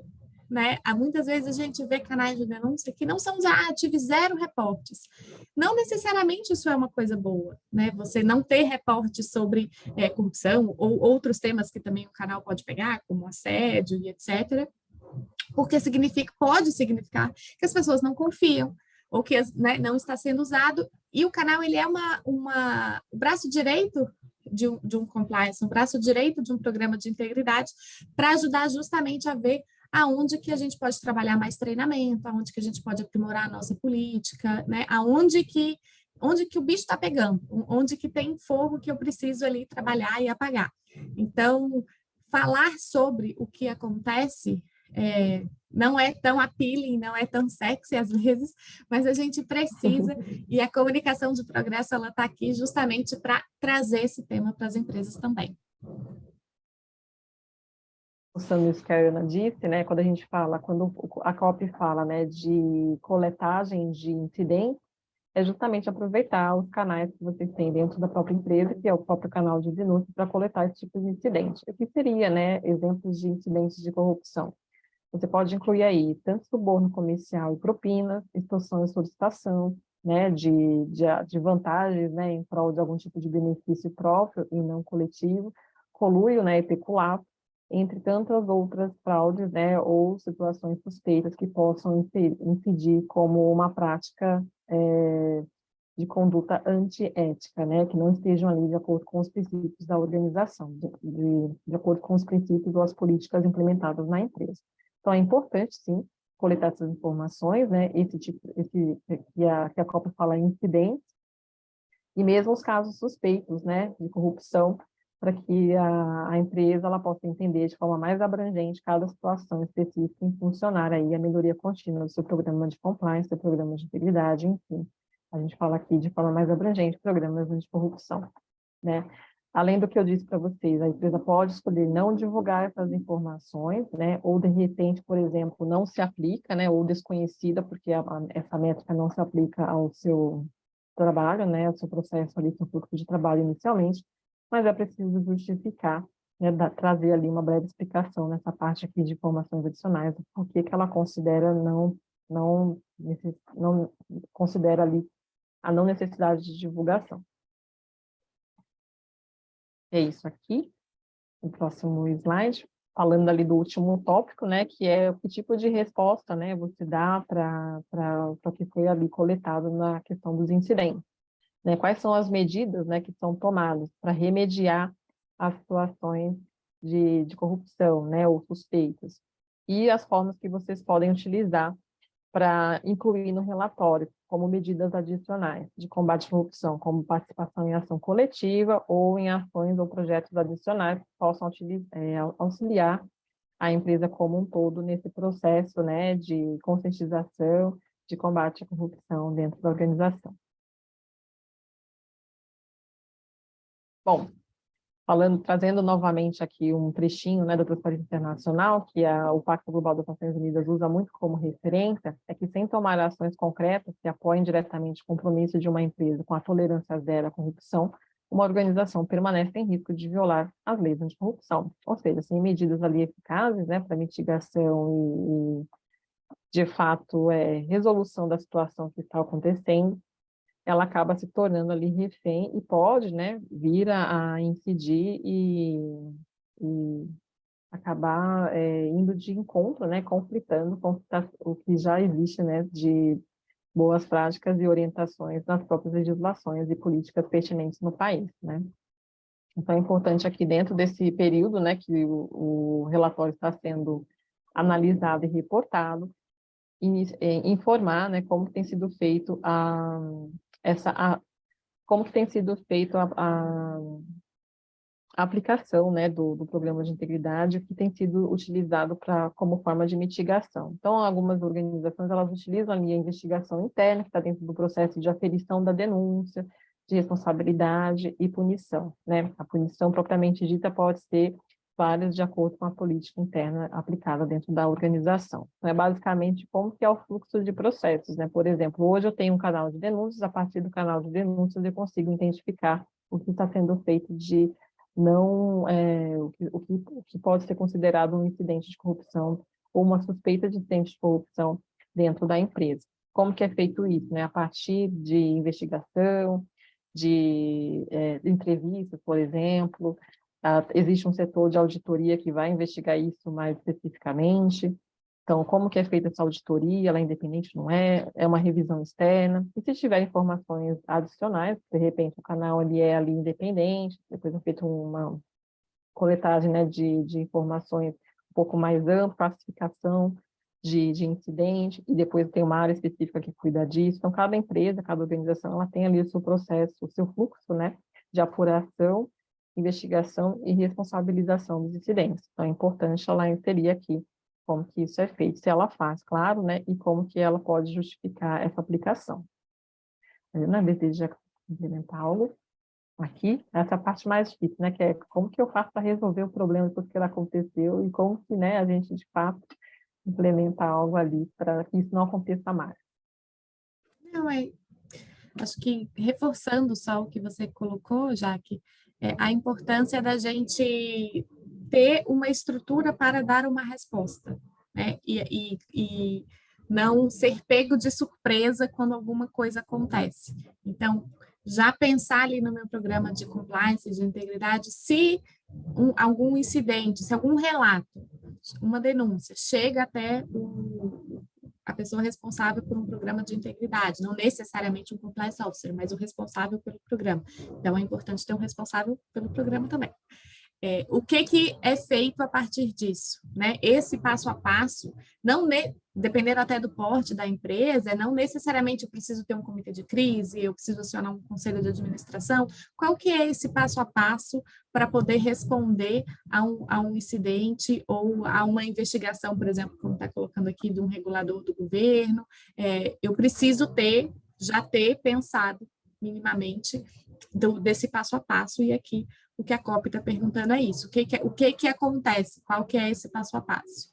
né? Muitas vezes a gente vê canais de denúncia que não são usados, tive 0 reportes. Não necessariamente isso é uma coisa boa, né? Você não ter reportes sobre corrupção ou outros temas que também o canal pode pegar, como assédio e etc., porque pode significar que as pessoas não confiam, ou que né, não está sendo usado, e o canal ele é o braço direito de um compliance, um braço direito de um programa de integridade, para ajudar justamente a ver aonde que a gente pode trabalhar mais treinamento, aonde que a gente pode aprimorar a nossa política, né? Onde que o bicho está pegando, onde que tem fogo que eu preciso ali trabalhar e apagar. Então, falar sobre o que acontece não é tão appealing, não é tão sexy às vezes, mas a gente precisa, e a comunicação de progresso ela está aqui justamente para trazer esse tema para as empresas também. Usando isso que a Ana disse, né, quando a COP fala, né, de coletagem de incidentes, é justamente aproveitar os canais que vocês têm dentro da própria empresa, que é o próprio canal de denúncia, para coletar esse tipo de incidente. O que seria, né, exemplos de incidentes de corrupção? Você pode incluir aí tanto suborno comercial e propinas, extorsão e solicitação, né, de vantagens, né, em prol de algum tipo de benefício próprio e não coletivo, conluio, né, e peculato, entre tantas outras fraudes, né, ou situações suspeitas que possam incidir como uma prática de conduta antiética, né, que não estejam ali de acordo com os princípios da organização, de acordo com os princípios ou as políticas implementadas na empresa. Então, é importante, sim, coletar essas informações, né, que a Copa fala em incidentes, e mesmo os casos suspeitos, né, de corrupção, para que a empresa ela possa entender de forma mais abrangente cada situação específica e funcionar aí a melhoria contínua do seu programa de compliance, do programa de integridade, enfim. A gente fala aqui de forma mais abrangente programas anticorrupção, né? Além do que eu disse para vocês, a empresa pode escolher não divulgar essas informações, né? Ou, de repente, por exemplo, não se aplica, né? Ou desconhecida, porque essa métrica não se aplica ao seu trabalho, né? Ao seu processo ali, seu fluxo de trabalho inicialmente, mas é preciso justificar, né? Trazer ali uma breve explicação nessa parte aqui de informações adicionais, por que ela considera não considera ali a não necessidade de divulgação. É isso aqui, o próximo slide, falando ali do último tópico, né, que é que tipo de resposta, né, você dá para o que foi ali coletado na questão dos incidentes, né, quais são as medidas, né, que são tomadas para remediar as situações de corrupção, né, ou suspeitas, e as formas que vocês podem utilizar para incluir no relatório como medidas adicionais de combate à corrupção, como participação em ação coletiva ou em ações ou projetos adicionais que possam auxiliar a empresa como um todo nesse processo, né, de conscientização, de combate à corrupção dentro da organização. Bom, trazendo novamente aqui um trechinho, né, da Transparência Internacional, que o Pacto Global das Nações Unidas usa muito como referência, é que sem tomar ações concretas que apoiem diretamente o compromisso de uma empresa com a tolerância zero à corrupção, uma organização permanece em risco de violar as leis anticorrupção. Ou seja, sem medidas ali eficazes, né, para mitigação e de fato, resolução da situação que está acontecendo, ela acaba se tornando ali refém e pode, né, vir a incidir e acabar indo de encontro, né, conflitando com o que já existe, né, de boas práticas e orientações nas próprias legislações e políticas pertinentes no país, né. Então, é importante aqui dentro desse período, né, que o relatório está sendo analisado e reportado, informar, né, como tem sido feito como que tem sido feito a aplicação, né, do programa de integridade, que tem sido utilizado como forma de mitigação. Então, algumas organizações, elas utilizam ali a investigação interna, que está dentro do processo de aferição da denúncia, de responsabilidade e punição, né? A punição propriamente dita pode ser várias de acordo com a política interna aplicada dentro da organização. Então, é basicamente como que é o fluxo de processos, né? Por exemplo, hoje eu tenho um canal de denúncias, a partir do canal de denúncias eu consigo identificar o que está sendo feito de não, o que pode ser considerado um incidente de corrupção ou uma suspeita de incidente de corrupção dentro da empresa. Como que é feito isso, né? A partir de investigação, de entrevistas, por exemplo, existe um setor de auditoria que vai investigar isso mais especificamente. Então, como que é feita essa auditoria? Ela é independente, não é? É uma revisão externa. E se tiver informações adicionais, de repente o canal ele é ali independente, depois é feita uma coletagem, né, de informações um pouco mais ampla, classificação de incidente, e depois tem uma área específica que cuida disso. Então, cada empresa, cada organização, ela tem ali o seu processo, o seu fluxo, né, de apuração, investigação e responsabilização dos incidentes. Então, é importante ela inserir aqui como que isso é feito, se ela faz, claro, né, e como que ela pode justificar essa aplicação. Na vez de implementar algo, aqui, essa é a parte mais difícil, né, que é como que eu faço para resolver o problema depois que ele aconteceu e como que, né, a gente, de fato, implementa algo ali para que isso não aconteça mais. Não, acho que reforçando só o que você colocou, Jaque, a importância da gente ter uma estrutura para dar uma resposta, né? E não ser pego de surpresa quando alguma coisa acontece. Então, já pensar ali no meu programa de compliance, de integridade, se algum incidente, se algum relato, uma denúncia, chega até a pessoa responsável por um programa de integridade, não necessariamente um compliance officer, mas o responsável pelo programa. Então, é importante ter um responsável pelo programa também. O que é feito a partir disso, né? Esse passo a passo, dependendo até do porte da empresa, não necessariamente eu preciso ter um comitê de crise, eu preciso acionar um conselho de administração. Qual que é esse passo a passo para poder responder a um incidente ou a uma investigação, por exemplo, como está colocando aqui, de um regulador do governo? Eu preciso já ter pensado minimamente desse passo a passo, e aqui o que a COP está perguntando é isso. O que acontece? Qual que é esse passo a passo?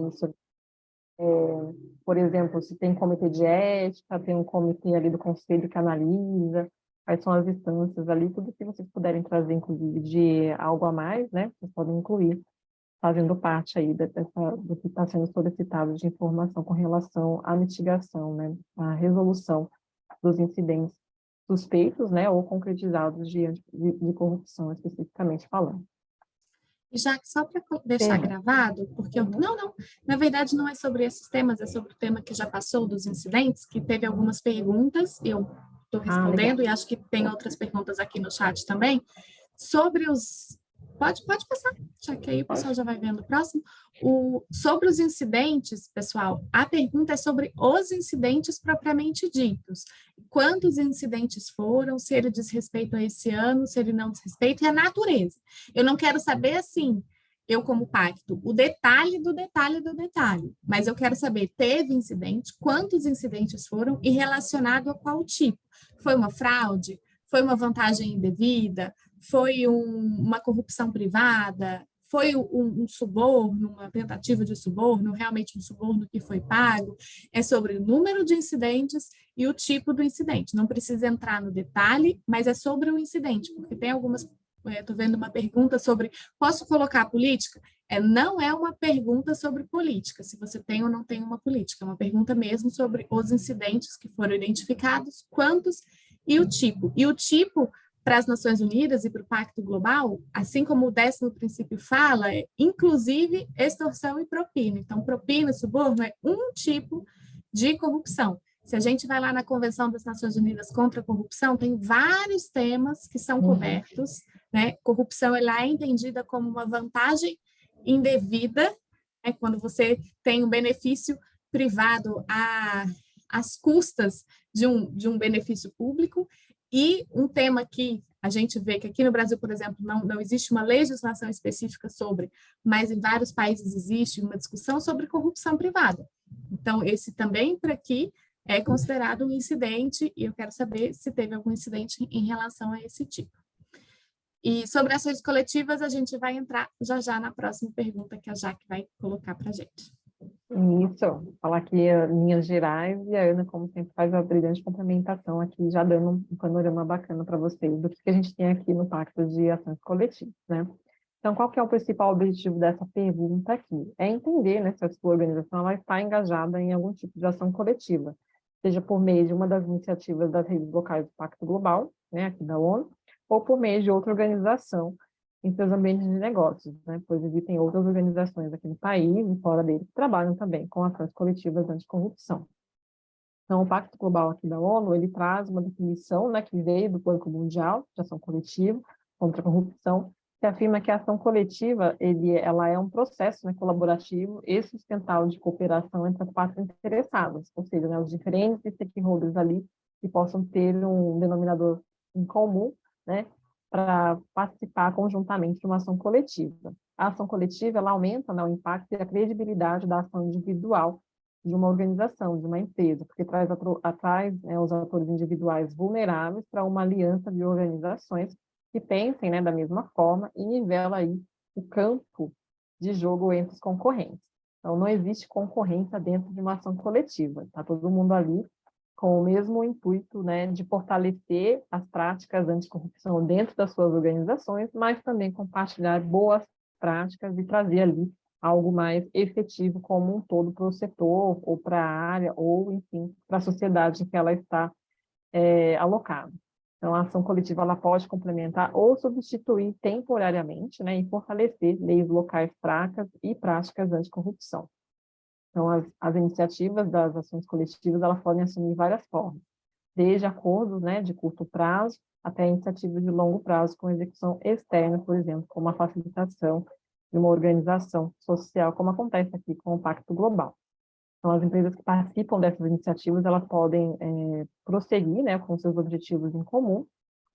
Isso. Por exemplo, se tem comitê de ética, tem um comitê ali do conselho que analisa, quais são as instâncias ali, tudo que vocês puderem trazer, inclusive, de algo a mais, né? Vocês podem incluir, fazendo parte aí do que está sendo solicitado de informação com relação à mitigação, né? À resolução dos incidentes suspeitos, né? Ou concretizados de corrupção, especificamente falando. E já que só para deixar gravado, porque não, na verdade não é sobre esses temas, é sobre o tema que já passou dos incidentes, que teve algumas perguntas, eu estou respondendo, e acho que tem outras perguntas aqui no chat também, sobre os... Pode passar, já que aí o pessoal já vai vendo o próximo. Sobre os incidentes, pessoal, a pergunta é sobre os incidentes propriamente ditos. Quantos incidentes foram, se ele diz respeito a esse ano, se ele não diz respeito, e a natureza. Eu não quero saber, assim, eu como pacto, o detalhe do detalhe do detalhe, mas eu quero saber, teve incidente, quantos incidentes foram e relacionado a qual tipo? Foi uma fraude? Foi uma vantagem indevida? Foi uma corrupção privada? Foi um suborno, uma tentativa de suborno, realmente um suborno que foi pago? É sobre o número de incidentes e o tipo do incidente. Não precisa entrar no detalhe, mas é sobre o incidente, porque tem algumas... Estou vendo uma pergunta sobre, posso colocar política? Não é uma pergunta sobre política, se você tem ou não tem uma política, é uma pergunta mesmo sobre os incidentes que foram identificados, quantos e o tipo. E o tipo, para as Nações Unidas e para o Pacto Global, assim como o 10º princípio fala, é inclusive extorsão e propina. Então, propina, suborno é um tipo de corrupção. Se a gente vai lá na Convenção das Nações Unidas contra a Corrupção, tem vários temas que são cobertos, né? Corrupção ela é entendida como uma vantagem indevida, né? Quando você tem um benefício privado às custas de um benefício público. E um tema que a gente vê que aqui no Brasil, por exemplo, não existe uma legislação específica sobre, mas em vários países existe uma discussão sobre corrupção privada. Então, esse também para aqui é considerado um incidente, e eu quero saber se teve algum incidente em relação a esse tipo. E sobre ações coletivas, a gente vai entrar já na próxima pergunta que a Jaque vai colocar para a gente. Isso, falar aqui linhas gerais, e a Ana, como sempre, faz a brilhante complementação aqui, já dando um panorama bacana para vocês do que a gente tem aqui no Pacto de Ações Coletivas, né? Então, qual que é o principal objetivo dessa pergunta aqui? É entender, né, se a sua organização ela está engajada em algum tipo de ação coletiva, seja por meio de uma das iniciativas das redes locais do Pacto Global, né, aqui da ONU, ou por meio de outra organização em seus ambientes de negócios, né? Pois existem outras organizações aqui no país e fora dele que trabalham também com ações coletivas anticorrupção. Então, o Pacto Global aqui da ONU, ele traz uma definição, né, que veio do Banco Mundial de Ação Coletiva contra a Corrupção, que afirma que a ação coletiva ela é um processo, né, colaborativo e sustentável de cooperação entre as partes interessadas, ou seja, né, os diferentes stakeholders ali que possam ter um denominador em comum, né, para participar conjuntamente de uma ação coletiva. A ação coletiva ela aumenta, né, o impacto e a credibilidade da ação individual de uma organização, de uma empresa, porque atrai os atores individuais vulneráveis para uma aliança de organizações que pensem, né, da mesma forma e nivela aí o campo de jogo entre os concorrentes. Então, não existe concorrência dentro de uma ação coletiva, está todo mundo ali com o mesmo intuito, né, de fortalecer as práticas anticorrupção dentro das suas organizações, mas também compartilhar boas práticas e trazer ali algo mais efetivo como um todo para o setor, ou para a área, ou, enfim, para a sociedade em que ela está alocada. Então, a ação coletiva ela pode complementar ou substituir temporariamente, né, e fortalecer leis locais fracas e práticas anticorrupção. Então, as iniciativas das ações coletivas elas podem assumir várias formas, desde acordos, né, de curto prazo até iniciativas de longo prazo com execução externa, por exemplo, como a facilitação de uma organização social, como acontece aqui com o Pacto Global. Então, as empresas que participam dessas iniciativas, elas podem prosseguir, né, com seus objetivos em comum,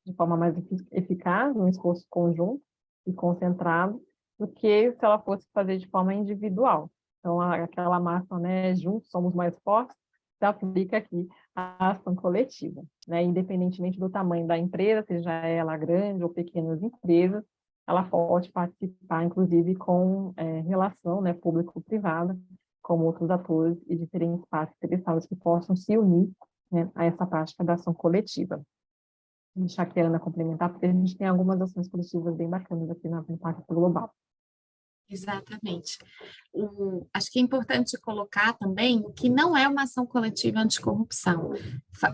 de forma mais eficaz, num esforço conjunto e concentrado, do que se ela fosse fazer de forma individual. Então, aquela máxima, né, juntos somos mais fortes, se aplica aqui à ação coletiva, né, independentemente do tamanho da empresa, seja ela grande ou pequenas empresas, ela pode participar, inclusive, com relação, né, público-privada, como outros atores e diferentes partes interessadas que possam se unir, né, a essa prática da ação coletiva. Vou deixar aqui a Ana complementar, porque a gente tem algumas ações coletivas bem bacanas aqui no Pacto Global. Exatamente. Acho que é importante colocar também o que não é uma ação coletiva anticorrupção.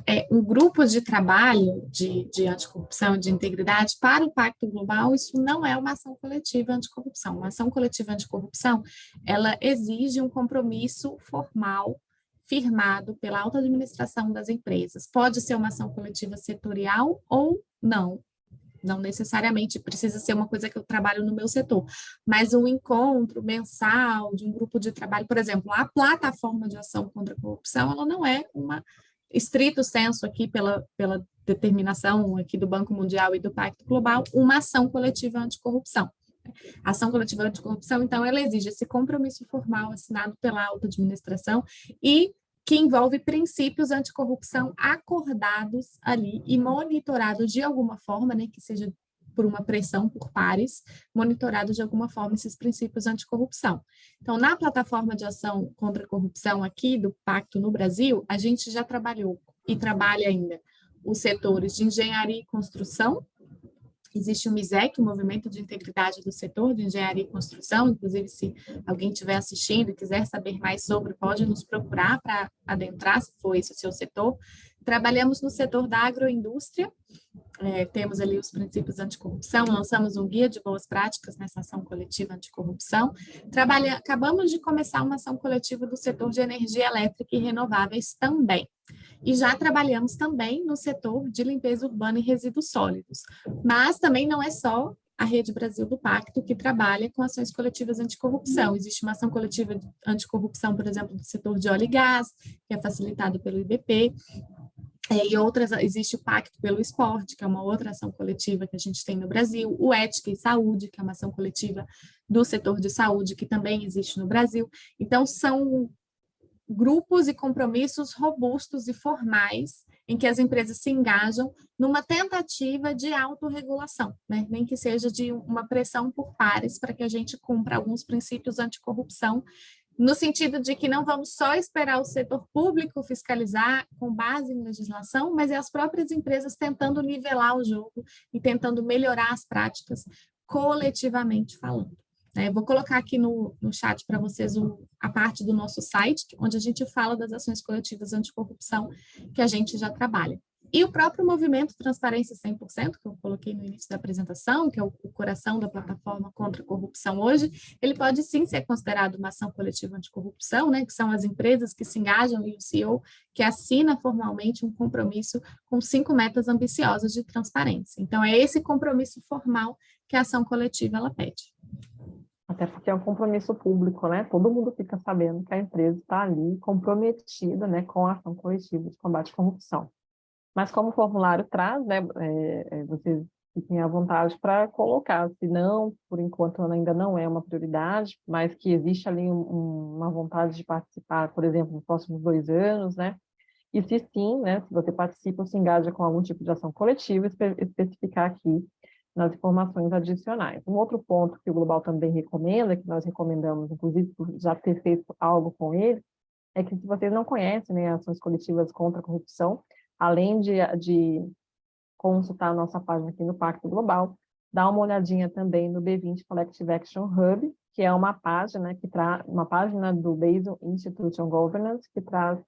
É um grupo de trabalho de anticorrupção e de integridade para o Pacto Global, isso não é uma ação coletiva anticorrupção. Uma ação coletiva anticorrupção, ela exige um compromisso formal firmado pela alta administração das empresas. Pode ser uma ação coletiva setorial ou não. Não necessariamente precisa ser uma coisa que eu trabalho no meu setor, mas um encontro mensal de um grupo de trabalho, por exemplo, a plataforma de ação contra a corrupção, ela não é uma estrito senso aqui pela determinação aqui do Banco Mundial e do Pacto Global, uma ação coletiva anticorrupção. A ação coletiva anticorrupção, então, ela exige esse compromisso formal assinado pela alta administração e que envolve princípios anticorrupção acordados ali e monitorados de alguma forma, né, que seja por uma pressão por pares, monitorado de alguma forma esses princípios anticorrupção. Então, na plataforma de ação contra a corrupção aqui do Pacto no Brasil, a gente já trabalhou e trabalha ainda os setores de engenharia e construção. Existe o MISEC, o Movimento de Integridade do Setor de Engenharia e Construção, inclusive se alguém estiver assistindo e quiser saber mais sobre, pode nos procurar para adentrar, se for esse o seu setor. Trabalhamos no setor da agroindústria, temos ali os princípios anticorrupção, lançamos um guia de boas práticas nessa ação coletiva anticorrupção. Acabamos de começar uma ação coletiva do setor de energia elétrica e renováveis também. E já trabalhamos também no setor de limpeza urbana e resíduos sólidos. Mas também não é só a Rede Brasil do Pacto que trabalha com ações coletivas anticorrupção. Existe uma ação coletiva anticorrupção, por exemplo, do setor de óleo e gás, que é facilitado pelo IBP, e outras, existe o Pacto pelo Esporte, que é uma outra ação coletiva que a gente tem no Brasil, o Ética e Saúde, que é uma ação coletiva do setor de saúde, que também existe no Brasil. Então, são grupos e compromissos robustos e formais em que as empresas se engajam numa tentativa de autorregulação, né? Nem que seja de uma pressão por pares para que a gente cumpra alguns princípios anticorrupção, no sentido de que não vamos só esperar o setor público fiscalizar com base em legislação, mas é as próprias empresas tentando nivelar o jogo e tentando melhorar as práticas coletivamente falando. Vou colocar aqui no chat para vocês a parte do nosso site, onde a gente fala das ações coletivas anticorrupção que a gente já trabalha. E o próprio movimento Transparência 100%, que eu coloquei no início da apresentação, que é o coração da plataforma contra a corrupção hoje, ele pode sim ser considerado uma ação coletiva anticorrupção, né, que são as empresas que se engajam e o CEO que assina formalmente um compromisso com 5 metas ambiciosas de transparência. Então, é esse compromisso formal que a ação coletiva ela pede. Até porque é um compromisso público, né? Todo mundo fica sabendo que a empresa está ali comprometida, né, com a ação coletiva de combate à corrupção. Mas como o formulário traz, né, vocês fiquem à vontade para colocar, se não, por enquanto ainda não é uma prioridade, mas que existe ali uma vontade de participar, por exemplo, nos próximos 2 anos, né? E se sim, né, se você participa ou se engaja com algum tipo de ação coletiva, especificar aqui nas informações adicionais. Um outro ponto que o Global também recomenda, que nós recomendamos, inclusive, por já ter feito algo com ele, é que se vocês não conhecem, né, ações coletivas contra a corrupção, além de consultar a nossa página aqui no Pacto Global, dá uma olhadinha também no B20 Collective Action Hub, que é uma página uma página do Basel Institute on Governance, que traz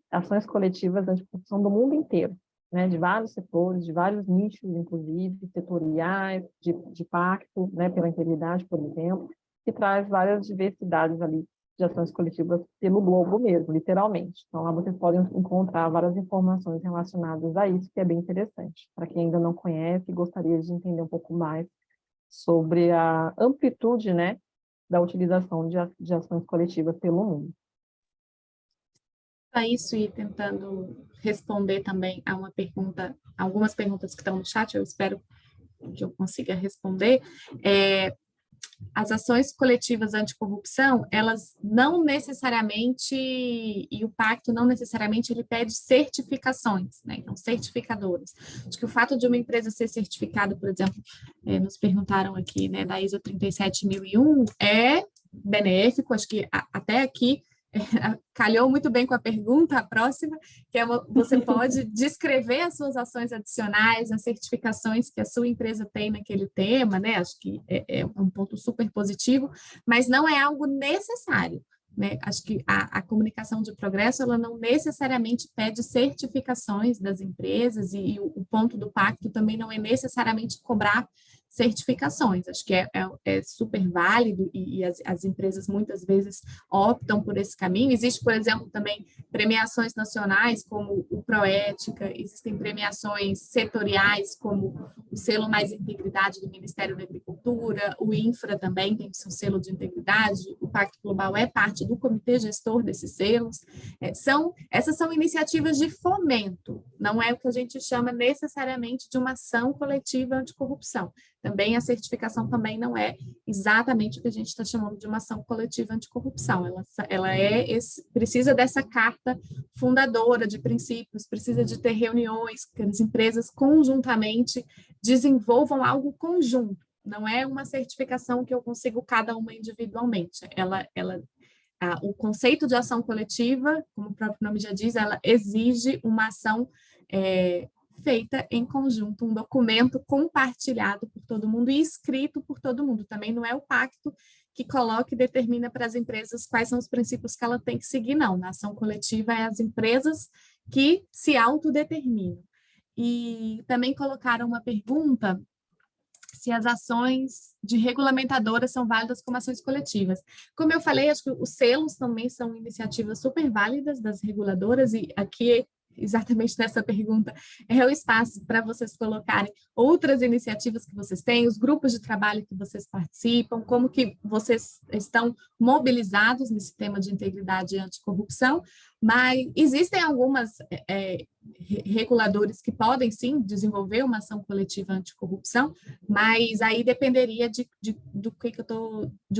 ações coletivas anticorrupção do mundo inteiro. né, de vários setores, de vários nichos, inclusive, setoriais, de pacto, né, pela integridade, por exemplo, que traz várias diversidades ali de ações coletivas pelo globo mesmo, literalmente. Então, lá vocês podem encontrar várias informações relacionadas a isso, que é bem interessante. Para quem ainda não conhece e gostaria de entender um pouco mais sobre a amplitude, né, da utilização de ações coletivas pelo mundo. Para isso e tentando responder também a uma pergunta, algumas perguntas que estão no chat, eu espero que eu consiga responder. As ações coletivas anticorrupção, elas não necessariamente, e o pacto não necessariamente, ele pede certificações, né? Então, certificadores. Acho que o fato de uma empresa ser certificada, por exemplo, nos perguntaram aqui, né, da ISO 37001, é benéfico, acho que até aqui calhou muito bem com a pergunta, a próxima, que é você pode descrever as suas ações adicionais, as certificações que a sua empresa tem naquele tema, né? Acho que é um ponto super positivo, mas não é algo necessário. Né? Acho que a comunicação de progresso ela não necessariamente pede certificações das empresas e o ponto do pacto também não é necessariamente cobrar certificações. Acho que é super válido e as empresas muitas vezes optam por esse caminho. Existe, por exemplo, também premiações nacionais como o Proética, existem premiações setoriais como o selo Mais Integridade do Ministério da Agricultura, o INFRA também tem seu selo de integridade, o Pacto Global é parte do comitê gestor desses selos. Essas são iniciativas de fomento, não é o que a gente chama necessariamente de uma ação coletiva anticorrupção. Também a certificação também não é exatamente o que a gente está chamando de uma ação coletiva anticorrupção. Ela precisa dessa carta fundadora de princípios, precisa de ter reuniões que as empresas conjuntamente desenvolvam algo conjunto. Não é uma certificação que eu consigo cada uma individualmente. O conceito de ação coletiva, como o próprio nome já diz, ela exige uma ação feita em conjunto, um documento compartilhado por todo mundo e escrito por todo mundo. Também não é o pacto que coloca e determina para as empresas quais são os princípios que ela tem que seguir, não. Na ação coletiva é as empresas que se autodeterminam. E também colocaram uma pergunta se as ações de regulamentadoras são válidas como ações coletivas. Como eu falei, acho que os selos também são iniciativas super válidas das reguladoras, e aqui, exatamente nessa pergunta, é o espaço para vocês colocarem outras iniciativas que vocês têm, os grupos de trabalho que vocês participam, como que vocês estão mobilizados nesse tema de integridade e anticorrupção, mas existem algumas reguladores que podem, sim, desenvolver uma ação coletiva anticorrupção, mas aí dependeria de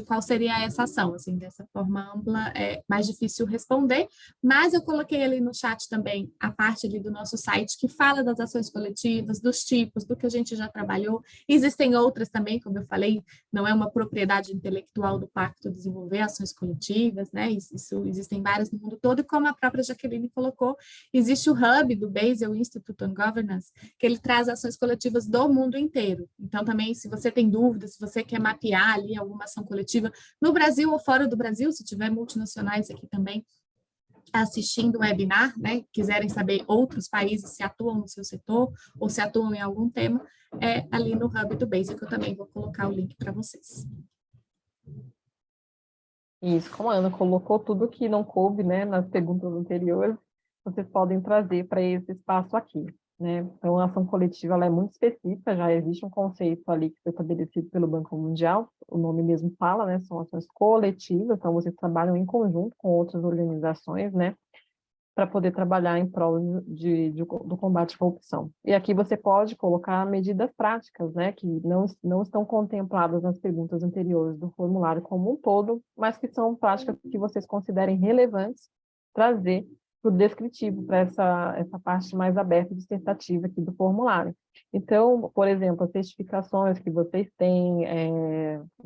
qual seria essa ação, assim, dessa forma ampla é mais difícil responder, mas eu coloquei ali no chat também a parte ali do nosso site que fala das ações coletivas, dos tipos, do que a gente já trabalhou, existem outras também, como eu falei, não é uma propriedade intelectual do pacto desenvolver ações coletivas, né, existem várias no mundo todo, e como a própria Jaqueline colocou, existe o hub do Basel Institute on Governance, que ele traz ações coletivas do mundo inteiro. Então, também, se você tem dúvidas, se você quer mapear ali alguma ação coletiva, no Brasil ou fora do Brasil, se tiver multinacionais aqui também assistindo o webinar, né, quiserem saber outros países se atuam no seu setor ou se atuam em algum tema, ali no hub do Basel, que eu também vou colocar o link para vocês. Isso, como a Ana colocou tudo que não coube, né, nas perguntas anteriores, vocês podem trazer para esse espaço aqui, né? Então, a ação coletiva ela é muito específica, já existe um conceito ali que foi estabelecido pelo Banco Mundial, o nome mesmo fala, né? São ações coletivas, então vocês trabalham em conjunto com outras organizações, né? Para poder trabalhar em prol do combate à corrupção. E aqui você pode colocar medidas práticas, né, que não estão contempladas nas perguntas anteriores do formulário como um todo, mas que são práticas que vocês considerem relevantes trazer para o descritivo, para essa parte mais aberta e dissertativa aqui do formulário. Então, por exemplo, as certificações que vocês têm,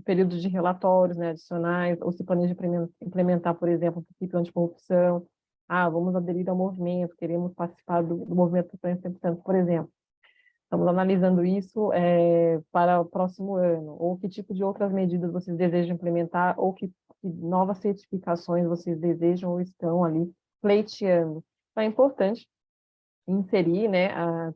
períodos de relatórios, né, adicionais, ou se planeja implementar, por exemplo, o princípio anticorrupção, vamos aderir ao movimento, queremos participar do movimento Transparência 100%, por exemplo. Estamos analisando isso para o próximo ano, ou que tipo de outras medidas vocês desejam implementar, ou que novas certificações vocês desejam ou estão ali pleiteando. Então, é importante inserir, né,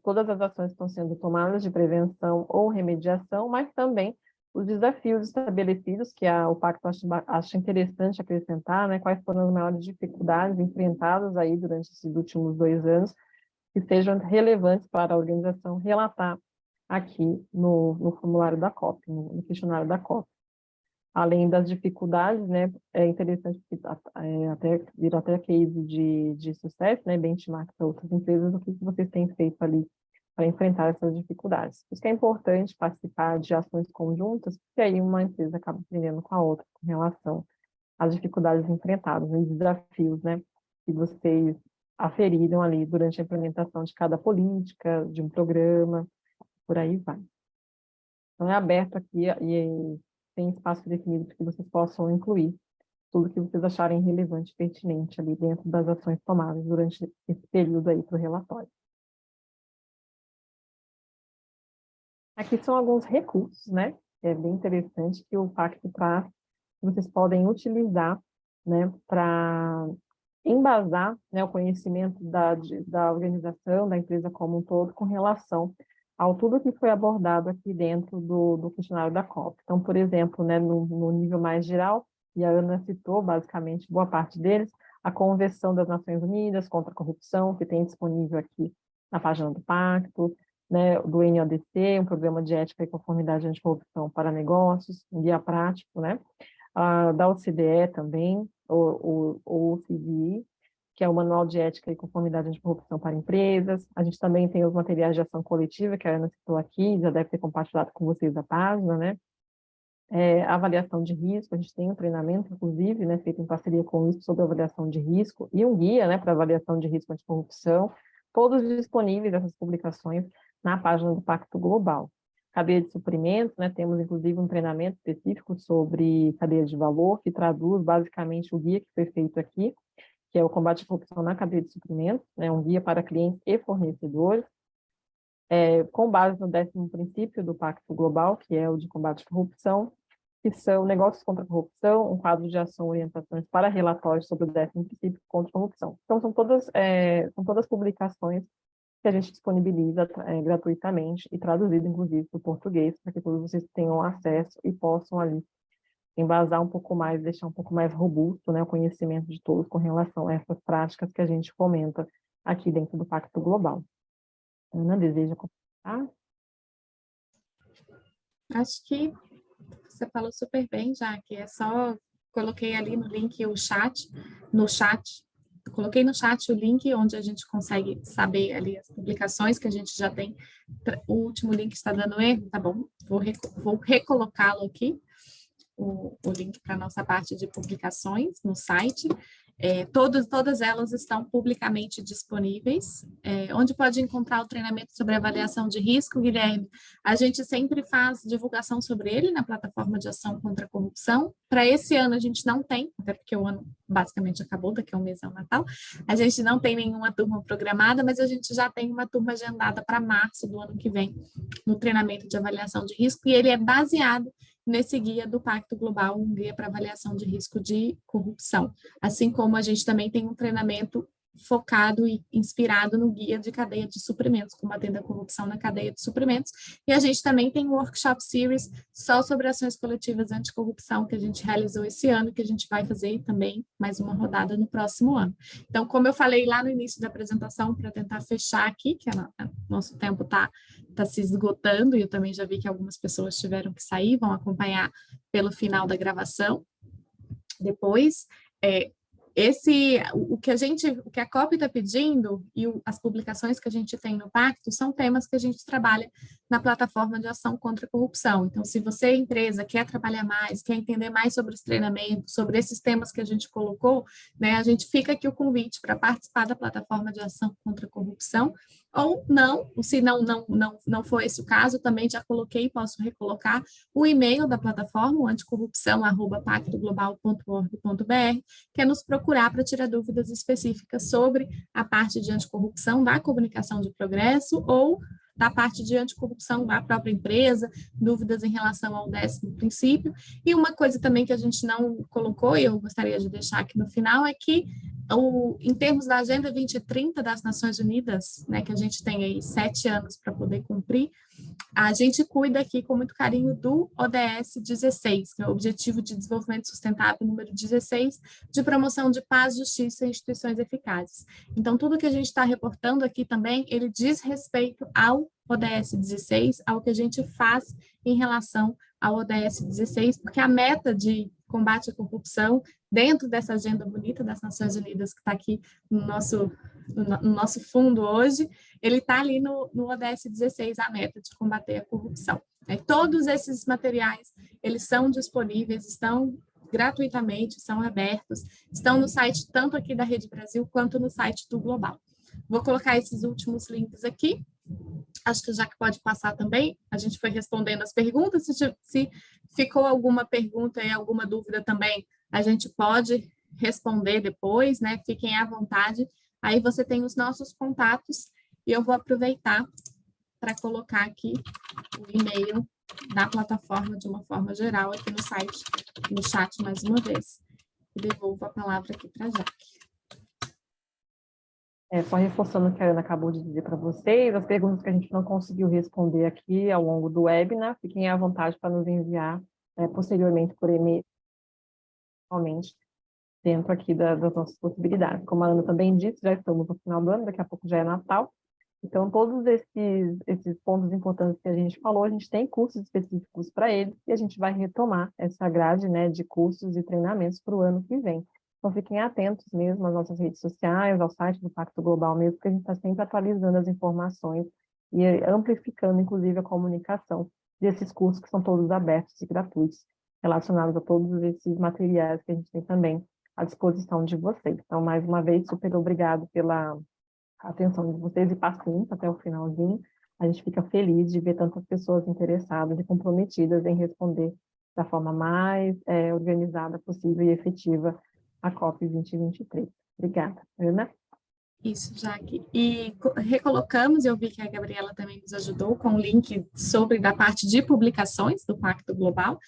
todas as ações que estão sendo tomadas de prevenção ou remediação, mas também os desafios estabelecidos, que o Pacto acha interessante acrescentar, né, quais foram as maiores dificuldades enfrentadas aí durante esses últimos 2 anos, que sejam relevantes para a organização relatar aqui no formulário da COP, no questionário da COP. Além das dificuldades, né, é interessante até vir até case de sucesso, né, benchmark para outras empresas, o que vocês têm feito ali para enfrentar essas dificuldades. Por isso que é importante participar de ações conjuntas, porque aí uma empresa acaba aprendendo com a outra com relação às dificuldades enfrentadas, os desafios, né, que vocês aferiram ali durante a implementação de cada política, de um programa, por aí vai. Então, é aberto aqui e tem espaço definido para que vocês possam incluir tudo que vocês acharem relevante e pertinente ali dentro das ações tomadas durante esse período aí para o relatório. Aqui são alguns recursos, né? É bem interessante que o Pacto traz, que vocês podem utilizar, né, para embasar, né, o conhecimento da organização, da empresa como um todo, com relação ao tudo que foi abordado aqui dentro do questionário da COP. Então, por exemplo, né, no nível mais geral, e a Ana citou basicamente boa parte deles, a Convenção das Nações Unidas contra a Corrupção, que tem disponível aqui na página do Pacto, né, do NODC, um programa de ética e conformidade anticorrupção para negócios, um guia prático, né, da OCDE também, o OCDE, que é o Manual de Ética e Conformidade Anticorrupção para Empresas. A gente também tem os materiais de ação coletiva, que a Ana citou aqui, já deve ter compartilhado com vocês a página, né? A avaliação de risco, a gente tem um treinamento, inclusive, né, feito em parceria com o ISP sobre avaliação de risco, e um guia, né, para avaliação de risco anticorrupção, todos disponíveis, essas publicações, na página do Pacto Global. Cadeia de suprimentos, né, temos inclusive um treinamento específico sobre cadeia de valor, que traduz basicamente o guia que foi feito aqui, que é o combate à corrupção na cadeia de suprimentos, né, um guia para clientes e fornecedores, com base no 10º princípio do Pacto Global, que é o de combate à corrupção, que são negócios contra a corrupção, um quadro de ação e orientações para relatórios sobre o 10º princípio contra a corrupção. Então, são todas publicações que a gente disponibiliza gratuitamente e traduzido, inclusive, para o português, para que todos vocês tenham acesso e possam ali embasar um pouco mais, deixar um pouco mais robusto, né, o conhecimento de todos com relação a essas práticas que a gente comenta aqui dentro do Pacto Global. Ana, deseja comentar? Acho que você falou super bem, já que é só coloquei ali no link no chat, coloquei no chat o link onde a gente consegue saber ali as publicações que a gente já tem. O último link está dando erro, tá bom? Vou recolocá-lo aqui, o link para a nossa parte de publicações no site. Todas elas estão publicamente disponíveis. Onde pode encontrar o treinamento sobre avaliação de risco, Guilherme? A gente sempre faz divulgação sobre ele na plataforma de ação contra a corrupção. Para esse ano a gente não tem, até porque o ano basicamente acabou, daqui a um mês é o Natal. A gente não tem nenhuma turma programada, mas a gente já tem uma turma agendada para março do ano que vem, no treinamento de avaliação de risco, e ele é baseado nesse guia do Pacto Global, um guia para avaliação de risco de corrupção. Assim como a gente também tem um treinamento focado e inspirado no guia de cadeia de suprimentos, combatendo a corrupção na cadeia de suprimentos. E a gente também tem um workshop series só sobre ações coletivas anticorrupção que a gente realizou esse ano, que a gente vai fazer também mais uma rodada no próximo ano. Então, como eu falei lá no início da apresentação, para tentar fechar aqui, que nosso tempo está se esgotando, e eu também já vi que algumas pessoas tiveram que sair, vão acompanhar pelo final da gravação. Depois, o que a COP está pedindo e as publicações que a gente tem no Pacto são temas que a gente trabalha na plataforma de ação contra a corrupção. Então, se você, empresa, quer trabalhar mais, quer entender mais sobre os treinamentos, sobre esses temas que a gente colocou, né, a gente fica aqui o convite para participar da plataforma de ação contra a corrupção, ou não, se não for esse o caso, também já coloquei, posso recolocar o e-mail da plataforma, anticorrupção@pactoglobal.org.br, que é nos procurar para tirar dúvidas específicas sobre a parte de anticorrupção da comunicação de progresso ou da parte de anticorrupção da própria empresa, dúvidas em relação ao 10º princípio. E uma coisa também que a gente não colocou, e eu gostaria de deixar aqui no final, é que Em termos da Agenda 2030 das Nações Unidas, né, que a gente tem aí 7 anos para poder cumprir, a gente cuida aqui com muito carinho do ODS 16, que é o Objetivo de Desenvolvimento Sustentável número 16, de promoção de paz, justiça e instituições eficazes. Então, tudo que a gente está reportando aqui também, ele diz respeito ao ODS 16, ao que a gente faz em relação ao ODS 16, porque a meta de combate à corrupção, dentro dessa agenda bonita das Nações Unidas, que está aqui no nosso fundo hoje, ele está ali no ODS 16, a meta de combater a corrupção. Todos esses materiais, eles são disponíveis, estão gratuitamente, são abertos, estão no site tanto aqui da Rede Brasil, quanto no site do Global. Vou colocar esses últimos links aqui. Acho que já que pode passar também, a gente foi respondendo as perguntas, se ficou alguma pergunta e alguma dúvida também, a gente pode responder depois, né? Fiquem à vontade. Aí você tem os nossos contatos e eu vou aproveitar para colocar aqui o e-mail da plataforma de uma forma geral aqui no site, no chat mais uma vez. E devolvo a palavra aqui para a Jaque. Só reforçando o que a Ana acabou de dizer para vocês, as perguntas que a gente não conseguiu responder aqui ao longo do webinar, fiquem à vontade para nos enviar posteriormente por e-mail, dentro aqui das nossas possibilidades. Como a Ana também disse, já estamos no final do ano, daqui a pouco já é Natal, então todos esses pontos importantes que a gente falou, a gente tem cursos específicos para eles, e a gente vai retomar essa grade, né, de cursos e treinamentos para o ano que vem. Então, fiquem atentos mesmo às nossas redes sociais, ao site do Pacto Global mesmo, porque a gente está sempre atualizando as informações e amplificando, inclusive, a comunicação desses cursos que são todos abertos e gratuitos, relacionados a todos esses materiais que a gente tem também à disposição de vocês. Então, mais uma vez, super obrigado pela atenção de vocês e paciência até o finalzinho. A gente fica feliz de ver tantas pessoas interessadas e comprometidas em responder da forma mais organizada possível e efetiva a COP 2023. Obrigada, Ana. Isso, Jaque. E recolocamos, eu vi que a Gabriela também nos ajudou com o link sobre da parte de publicações do Pacto Global,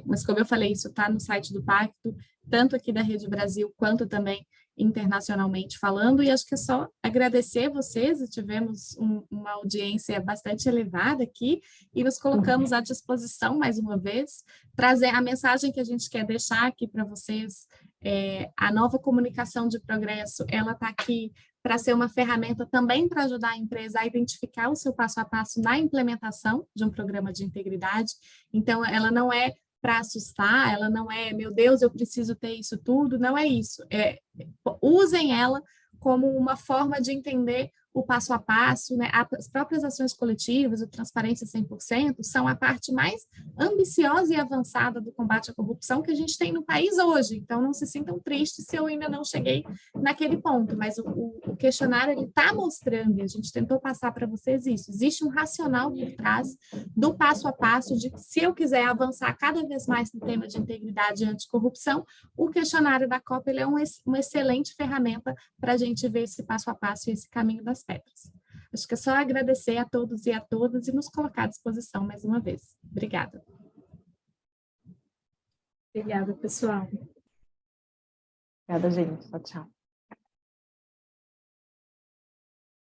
mas como eu falei, isso está no site do Pacto, tanto aqui da Rede Brasil, quanto também internacionalmente falando, e acho que é só agradecer vocês, tivemos uma audiência bastante elevada aqui, e nos colocamos à disposição, mais uma vez, trazer a mensagem que a gente quer deixar aqui para vocês. A nova comunicação de progresso, ela está aqui para ser uma ferramenta também para ajudar a empresa a identificar o seu passo a passo na implementação de um programa de integridade. Então, ela não é para assustar, ela não é, meu Deus, eu preciso ter isso tudo, não é isso. Usem ela como uma forma de entender o passo a passo, né? As próprias ações coletivas, o Transparência 100%, são a parte mais ambiciosa e avançada do combate à corrupção que a gente tem no país hoje. Então, não se sintam tristes se eu ainda não cheguei naquele ponto, mas o questionário está mostrando, e a gente tentou passar para vocês isso, existe um racional por trás do passo a passo de que se eu quiser avançar cada vez mais no tema de integridade e anticorrupção, o questionário da COP ele é uma excelente ferramenta para a gente ver esse passo a passo e esse caminho das pedras. Acho que é só agradecer a todos e a todas e nos colocar à disposição mais uma vez. Obrigada. Obrigada, pessoal. Obrigada, gente. Tchau, tchau.